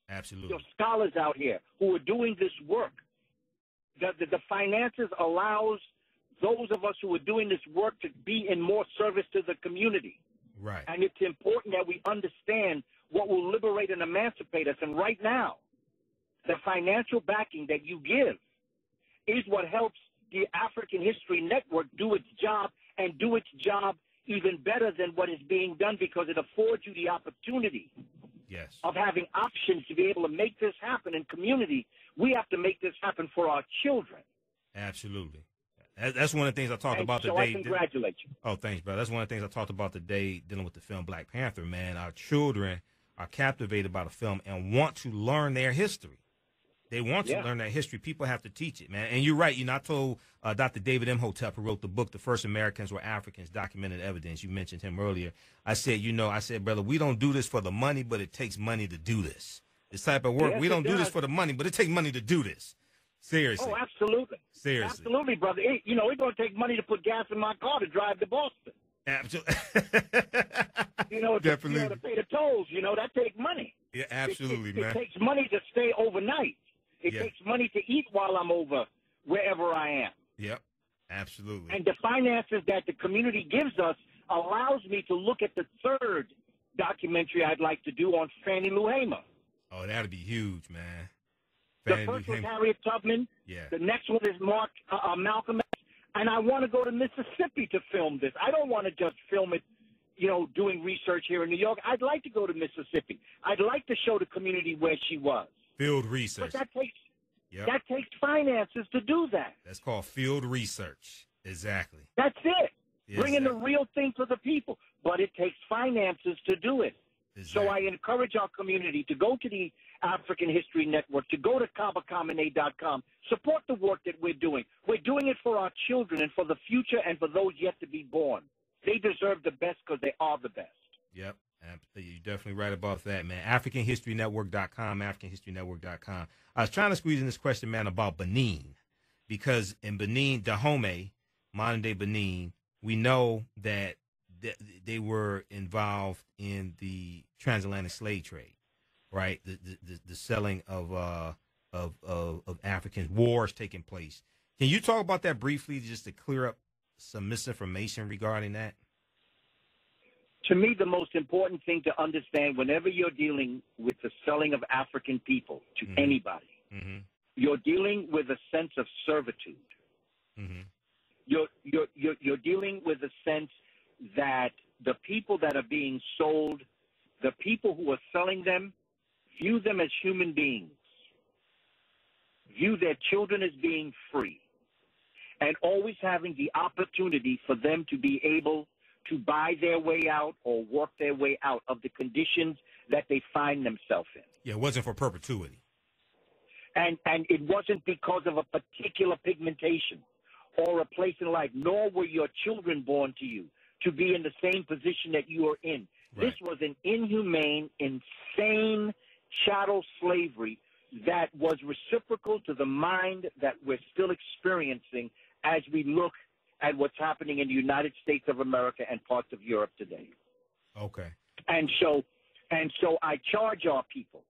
Absolutely. There are scholars out here who are doing this work. The finances allows those of us who are doing this work to be in more service to the community. Right. And it's important that we understand what will liberate and emancipate us. And right now, the financial backing that you give is what helps the African History Network do its job, and do its job even better than what is being done, because it affords you the opportunity of having options to be able to make this happen in community. We have to make this happen for our children. Absolutely. That's one of the things I talked about so today. I congratulate you. Oh, thanks, brother. That's one of the things I talked about today dealing with the film Black Panther, man. Our children are captivated by the film and want to learn their history. They want to learn that history. People have to teach it, man. And you're right. I told Dr. David Imhotep, who wrote the book, The First Americans Were Africans, Documented Evidence. You mentioned him earlier. I said, brother, we don't do this for the money, but it takes money to do this. This type of work, we don't do this for the money, but it takes money to do this. Seriously. Oh, absolutely. Seriously. Absolutely, brother. It's going to take money to put gas in my car to drive to Boston. Absolutely. Definitely. To pay the tolls, that takes money. Yeah, absolutely, man. It takes money to stay overnight. It takes money to eat while I'm over wherever I am. Yep, absolutely. And the finances that the community gives us allows me to look at the third documentary I'd like to do on Fannie Lou Hamer. Oh, that'd be huge, man. The first was Harriet Tubman. Yeah. The next one is Malcolm X. And I want to go to Mississippi to film this. I don't want to just film it, doing research here in New York. I'd like to go to Mississippi. I'd like to show the community where she was. Field research. But that takes finances to do that. That's called field research. Exactly. That's it. Exactly. Bringing the real thing to the people. But it takes finances to do it. Exactly. So I encourage our community to go to the African History Network, to go to KabaKamene.com, support the work that we're doing. We're doing it for our children and for the future and for those yet to be born. They deserve the best because they are the best. Yep. You're definitely right about that, man. AfricanHistoryNetwork.com, AfricanHistoryNetwork.com. I was trying to squeeze in this question, man, about Benin, because in Benin, Dahomey, modern-day Benin, we know that they were involved in the transatlantic slave trade, right? The selling of Africans, wars taking place. Can you talk about that briefly, just to clear up some misinformation regarding that? To me, the most important thing to understand whenever you're dealing with the selling of African people to anybody, you're dealing with a sense of servitude. You're dealing with a sense that the people that are being sold the people who are selling them view them as human beings, view their children as being free, and always having the opportunity for them to be able to buy their way out or work their way out of the conditions that they find themselves in. Yeah, it wasn't for perpetuity. And it wasn't because of a particular pigmentation or a place in life, nor were your children born to you to be in the same position that you are in. Right. This was an inhumane, insane chattel slavery that was reciprocal to the mind that we're still experiencing as we look at what's happening in the United States of America and parts of Europe today. Okay. And so I charge our people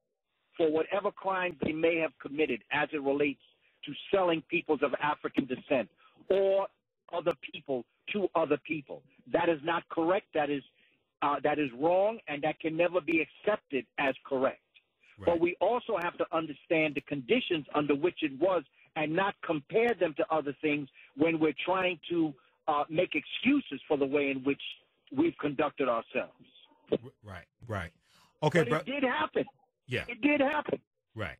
for whatever crimes they may have committed as it relates to selling peoples of African descent or other people to other people. That is not correct. That is wrong, and that can never be accepted as correct. Right. But we also have to understand the conditions under which it was and not compare them to other things when we're trying to make excuses for the way in which we've conducted ourselves. Right. Okay, but it did happen. Yeah. It did happen. Right.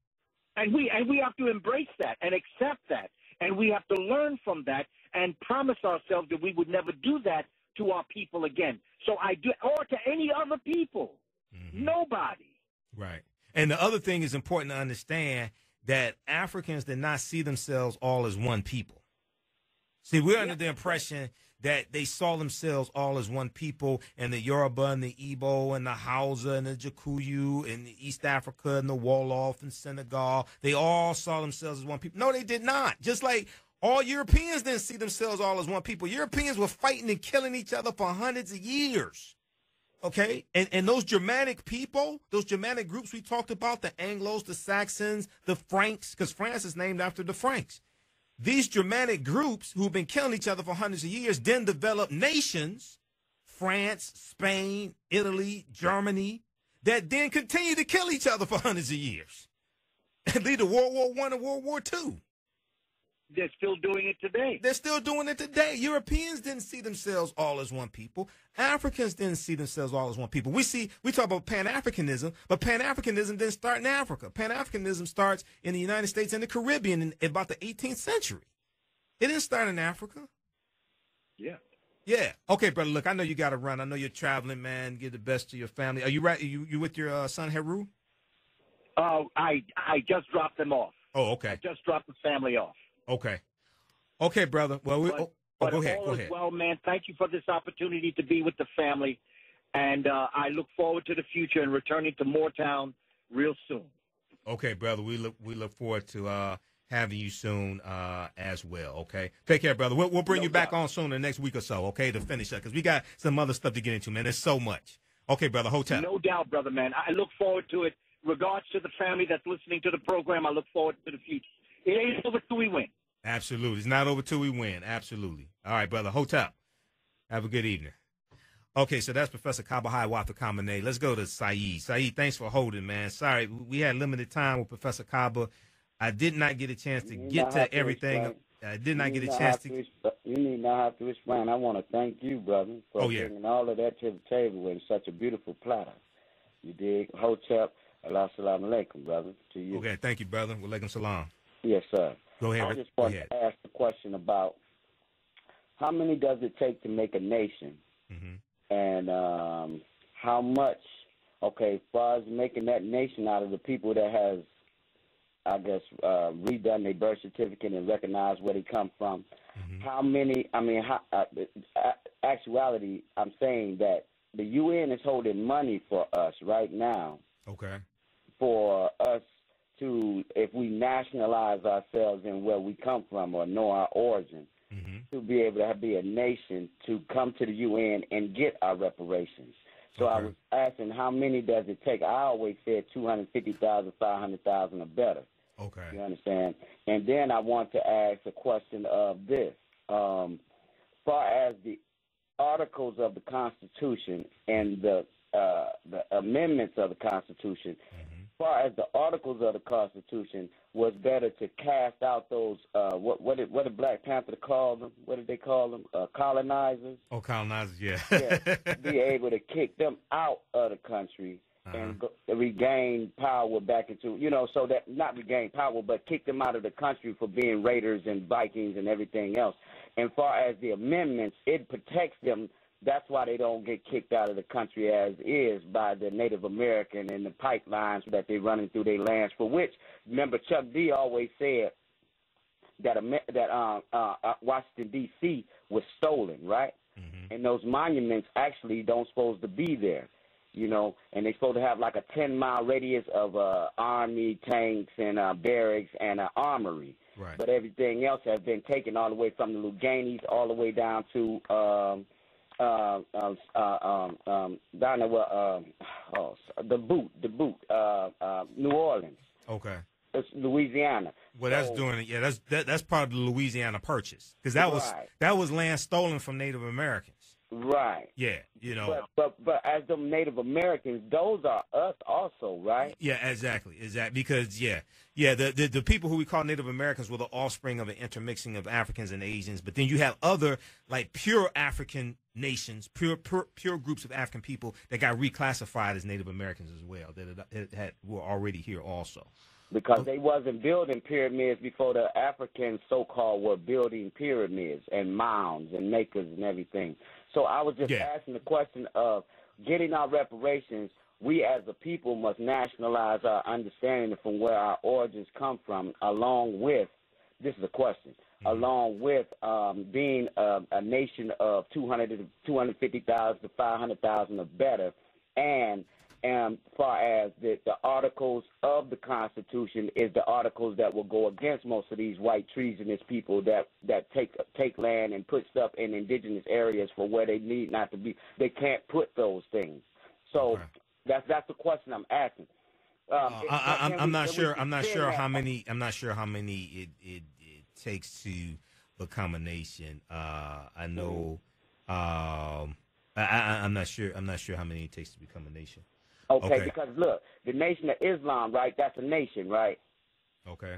And we have to embrace that and accept that. And we have to learn from that and promise ourselves that we would never do that to our people again. So or to any other people. Mm-hmm. Nobody. Right. And the other thing is important to understand that Africans did not see themselves all as one people. See, we're under the impression that they saw themselves all as one people, and the Yoruba and the Igbo and the Hausa and the Jakuyu and the East Africa and the Wolof and Senegal, they all saw themselves as one people. No, they did not. Just like all Europeans didn't see themselves all as one people. Europeans were fighting and killing each other for hundreds of years. Okay? And those Germanic people, those Germanic groups we talked about, the Anglos, the Saxons, the Franks, because France is named after the Franks. These Germanic groups who've been killing each other for hundreds of years then developed nations, France, Spain, Italy, Germany, that then continue to kill each other for hundreds of years and lead to World War I and World War II. They're still doing it today. They're still doing it today. Europeans didn't see themselves all as one people. Africans didn't see themselves all as one people. We talk about Pan-Africanism, but Pan-Africanism didn't start in Africa. Pan-Africanism starts in the United States and the Caribbean in about the 18th century. It didn't start in Africa. Yeah. Yeah. Okay, brother. Look, I know you got to run. I know you're traveling, man. Give the best to your family. Are you right? You with your son Heru? I just dropped them off. Oh, okay. I just dropped the family off. Okay. Okay, brother. Well, go ahead. Go ahead. Well, man, thank you for this opportunity to be with the family, and I look forward to the future and returning to Moortown real soon. Okay, brother. We look forward to having you soon as well. Okay. Take care, brother. We'll bring you back on soon in the next week or so. Okay, to finish up because we got some other stuff to get into, man. There's so much. Okay, brother. Hotep. No doubt, brother, man. I look forward to it. Regards to the family that's listening to the program, I look forward to the future. It ain't over till we win. Absolutely. It's not over till we win. Absolutely. All right, brother. Hotep. Have a good evening. Okay, so that's Professor Kaba Kamene. Let's go to Saeed. Saeed, thanks for holding, man. Sorry, we had limited time with Professor Kaba. I did not get a chance to get to everything. I did not get a chance to. You need not have to explain. I want to thank you, brother, for bringing all of that to the table with such a beautiful platter. You dig? Hotep. Allah salam alaikum, brother, to you. Okay, thank you, brother. Wa alaikum salam. Yes, sir. Go ahead. I just want to ask the question about how many does it take to make a nation, and how much, as far as making that nation out of the people that has, I guess, redone their birth certificate and recognized where they come from, how many, actuality, I'm saying that the UN is holding money for us right now. Okay. For us to, if we nationalize ourselves and where we come from or know our origin, to be able to be a nation to come to the UN and get our reparations. So I was asking, how many does it take? I always said 250,000, 500,000 or better. Okay. You understand? And then I want to ask a question of this. Far as the articles of the Constitution and the amendments of the Constitution, far as the articles of the Constitution, was better to cast out those what did Black Panther call them? What did they call them? Colonizers. Oh, colonizers, yeah. Yeah, be able to kick them out of the country and regain power back into, so that not regain power, but kick them out of the country for being raiders and Vikings and everything else. And far as the amendments, it protects them. That's why they don't get kicked out of the country as is by the Native American and the pipelines that they're running through their lands, for which, remember, Chuck D always said that Washington, D.C. was stolen, right? Mm-hmm. And those monuments actually don't supposed to be there, and they're supposed to have like a 10-mile radius of army, tanks, and barracks, and an armory. Right. But everything else has been taken all the way from the Luganis all the way down to New Orleans. Okay. It's Louisiana. Well, that's part of the Louisiana Purchase, because that was land stolen from Native Americans. Right. Yeah, But as the Native Americans, those are us also, right? Yeah, exactly. Because the people who we call Native Americans were the offspring of an intermixing of Africans and Asians. But then you have other like pure African nations, pure groups of African people that got reclassified as Native Americans as well, that were already here also. Because they wasn't building pyramids before the Africans so-called were building pyramids and mounds and makers and everything. So I was just asking the question of getting our reparations. We as a people must nationalize our understanding from where our origins come from, along with, this is a question, along with being a nation of 250,000 to 500,000 or better, and far as the articles of the Constitution is the articles that will go against most of these white treasonous people that take land and put stuff in indigenous areas for where they need not to be. They can't put those things. So that's the question I'm asking. I'm not sure how many it takes to become a nation. I know. I'm not sure how many it takes to become a nation. Okay, because look, the Nation of Islam, right? That's a nation, right? Okay.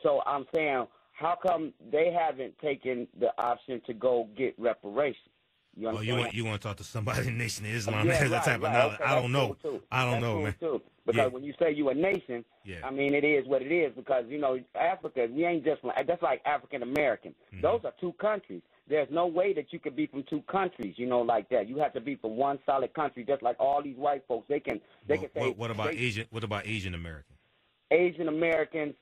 So I'm saying, how come they haven't taken the option to go get reparations? You understand? You want to talk to somebody in the Nation of Islam? That type of knowledge. Okay, I don't know. I don't know, man. Too. Because when you say you a nation, I mean, it is what it is. Because, Africa, we ain't just that's like African American. Mm-hmm. Those are two countries. There's no way that you could be from two countries, like that. You have to be from one solid country, just like all these white folks. They can say. What about Asian Americans? Asian Americans.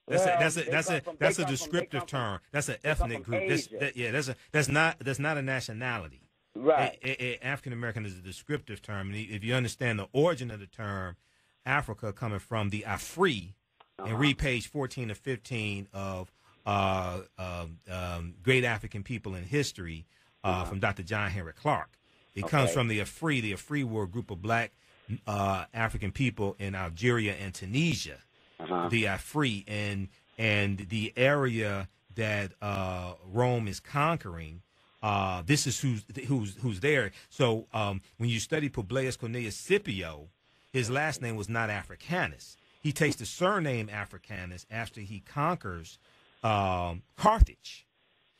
That's a descriptive term. That's an ethnic group. That's not a nationality. Right. African American is a descriptive term. And if you understand the origin of the term, Africa coming from the Afri, and read page 14 to 15 of Great African People in History from Dr. John Henrik Clarke. It comes from the Afri. The Afri were a group of black African people in Algeria and Tunisia. The Afri and the area that Rome is conquering. This is who's there. So when you study Publius Cornelius Scipio, his last name was not Africanus. He takes the surname Africanus after he conquers Carthage,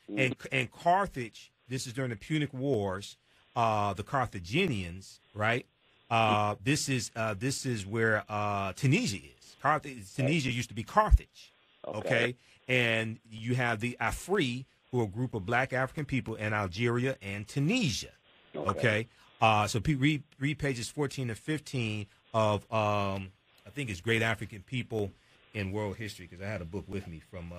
and Carthage. This is during the Punic Wars. The Carthaginians, right? This is where Tunisia is. Tunisia used to be Carthage. Okay, and you have the Afri, who are a group of black African people in Algeria and Tunisia. Okay, so read pages 14 to 15 of I think it's Great African People in World History, because I had a book with me from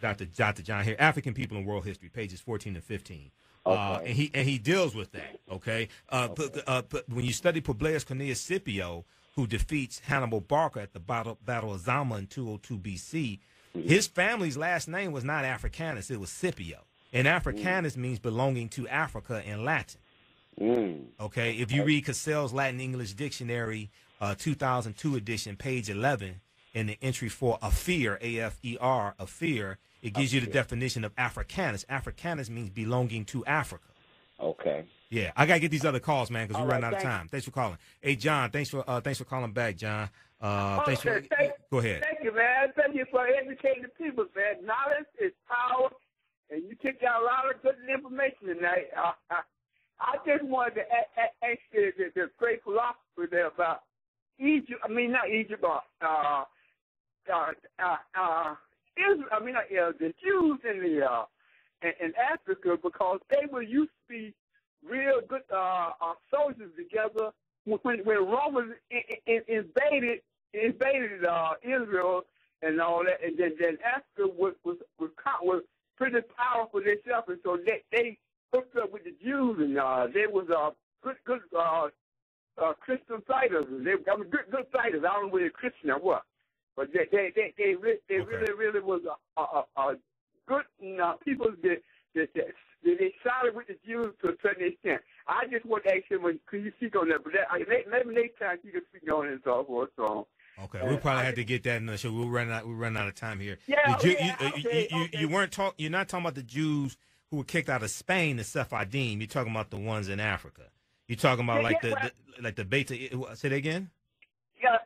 Dr. John here, African People in World History, pages 14 to 15. And he deals with that. But when you study Publius Cornelius Scipio, who defeats Hannibal Barca at the Battle of Zama in 202 BC, his family's last name was not Africanus; it was Scipio. And Africanus means belonging to Africa in Latin. Okay, if you read Cassell's Latin English Dictionary, 2002 edition, page 11, in the entry for Afir, A-F-E-R, Afir, it gives you the definition of Africanus. Africanus means belonging to Africa. Okay. Yeah, I gotta get these other calls, man, because we're running out of thank time. Thanks for calling. Hey, John, thanks for calling back, John. Go ahead. Thank you, man. Thank you for educating the people, man. Knowledge is power, and you took out a lot of good information tonight. I just wanted to ask the great philosopher there about Egypt. I mean, not Egypt, but the Jews in Africa, because they were used to be real good soldiers together when Romans invaded Israel and all that, and then Africa was pretty powerful themselves, and so they hooked up with the Jews, and they was good Christian fighters. They were good fighters. I don't know whether they're Christian or what, but they really was a good people that they sided with the Jews to a certain extent. I just want to ask him, could you speak on that? But maybe next time you can speak on it and so forth. So. Okay, we'll probably have to get that in the show. We're running out of time here. Yeah, You're not talking about the Jews who were kicked out of Spain, the Sephardim. You're talking about the ones in Africa. You're talking about the Beta. Say that again. Yeah,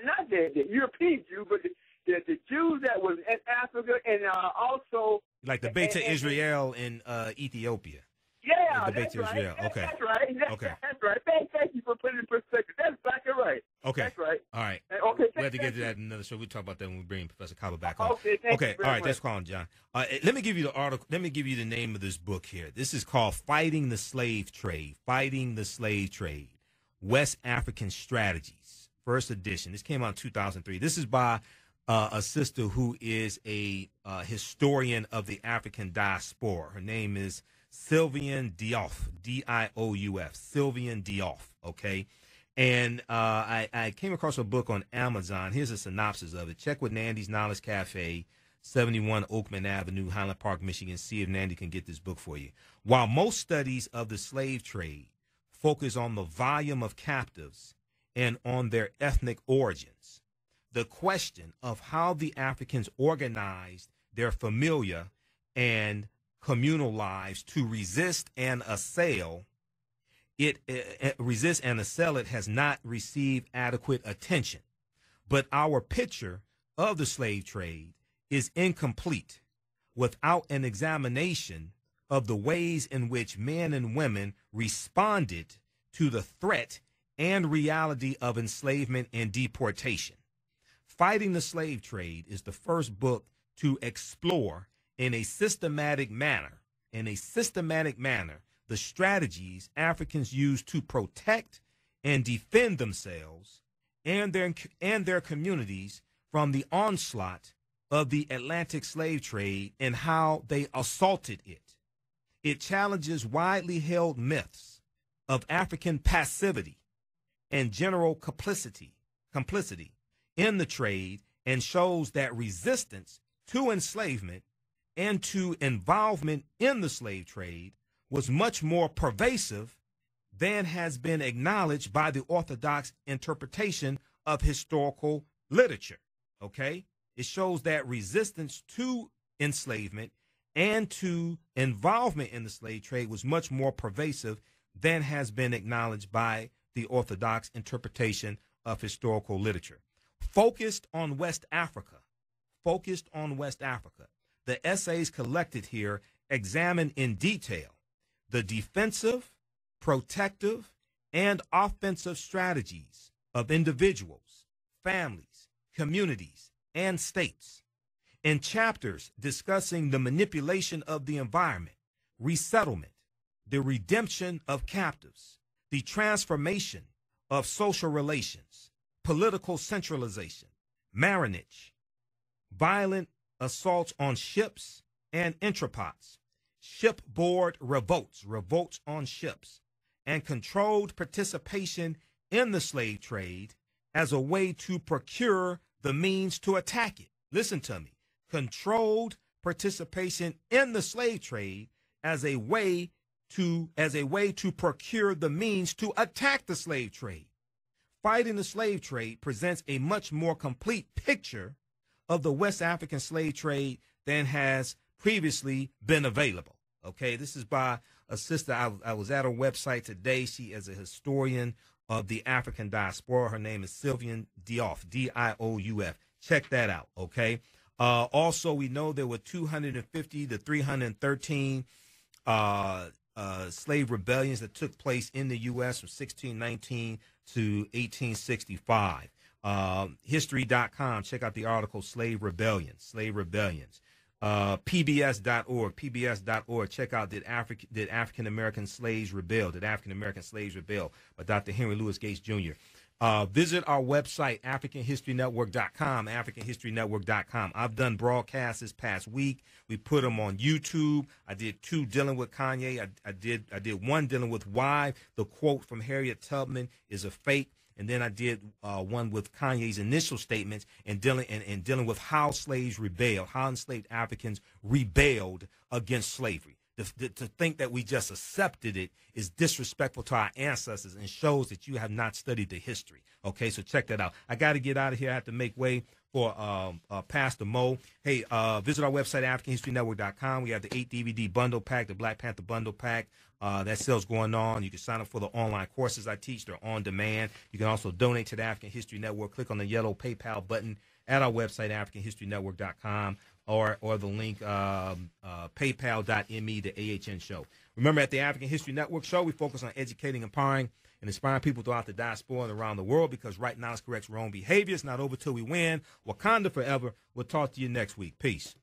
not the European Jew, but the Jews that was in Africa, and also like the Beta Israel in Ethiopia. Yeah, that's right. Israel. Okay. That's right. That's right. Thank you for putting it in perspective. That's exactly right. Okay. That's right. All right. Okay. We'll have to get to that in another show. We'll talk about that when we bring Professor Kaba back on. Okay. Thank you very all right. much. Thanks for calling, John. Let me give you the article. Let me give you the name of this book here. This is called "Fighting the Slave Trade." Fighting the Slave Trade. West African Strategies. First edition. This came out in 2003. This is by a sister who is a historian of the African diaspora. Her name is Sylvian Diouf, D-I-O-U-F, Sylvian Diouf, okay? And I came across a book on Amazon. Here's a synopsis of it. Check with Nandy's Knowledge Cafe, 71 Oakman Avenue, Highland Park, Michigan. See if Nandy can get this book for you. While most studies of the slave trade focus on the volume of captives and on their ethnic origins, the question of how the Africans organized their familial and communal lives to resist and assail it has not received adequate attention. But our picture of the slave trade is incomplete without an examination of the ways in which men and women responded to the threat and reality of enslavement and deportation. Fighting the Slave Trade is the first book to explore in a systematic manner, the strategies Africans use to protect and defend themselves and their communities from the onslaught of the Atlantic slave trade and how they assaulted it. It challenges widely held myths of African passivity and general complicity in the trade and shows that resistance to enslavement and to involvement in the slave trade was much more pervasive than has been acknowledged by the orthodox interpretation of historical literature. Okay? It shows that resistance to enslavement and to involvement in the slave trade was much more pervasive than has been acknowledged by the orthodox interpretation of historical literature. Focused on West Africa. The essays collected here examine in detail the defensive, protective, and offensive strategies of individuals, families, communities, and states. In chapters discussing the manipulation of the environment, resettlement, the redemption of captives, the transformation of social relations, political centralization, marriage, violent assaults on ships and entrepots, shipboard revolts on ships, and controlled participation in the slave trade as a way to procure the means to attack it. Listen to me. Controlled participation in the slave trade as a way to procure the means to attack the slave trade. Fighting the slave trade presents a much more complete picture of the West African slave trade than has previously been available. Okay, this is by a sister. I was at her website today. She is a historian of the African diaspora. Her name is Sylvian Diouf, Diouf. Check that out, okay? Also, we know there were 250 to 313 slave rebellions that took place in the U.S. from 1619 to 1865. History.com, check out the article, Slave Rebellions. PBS.org, check out Did African American Slaves Rebel? Did African American Slaves Rebel? By Dr. Henry Louis Gates Jr. Visit our website, AfricanHistoryNetwork.com, AfricanHistoryNetwork.com. I've done broadcasts this past week. We put them on YouTube. I did 2 dealing with Kanye. I did 1 dealing with why the quote from Harriet Tubman is a fake. And then I did one with Kanye's initial statements and dealing with how slaves rebelled, how enslaved Africans rebelled against slavery. To think that we just accepted it is disrespectful to our ancestors and shows that you have not studied the history. Okay, so check that out. I got to get out of here. I have to make way for Pastor Mo. Hey, visit our website, AfricanHistoryNetwork.com. We have the 8 DVD bundle pack, the Black Panther bundle pack. That sale's going on. You can sign up for the online courses I teach. They're on demand. You can also donate to the African History Network. Click on the yellow PayPal button at our website, AfricanHistoryNetwork.com, or the link paypal.me, the AHN show. Remember, at the African History Network show, we focus on educating, empowering, and inspiring people throughout the diaspora and around the world, because right knowledge corrects wrong behavior. It's not over till we win. Wakanda forever. We'll talk to you next week. Peace.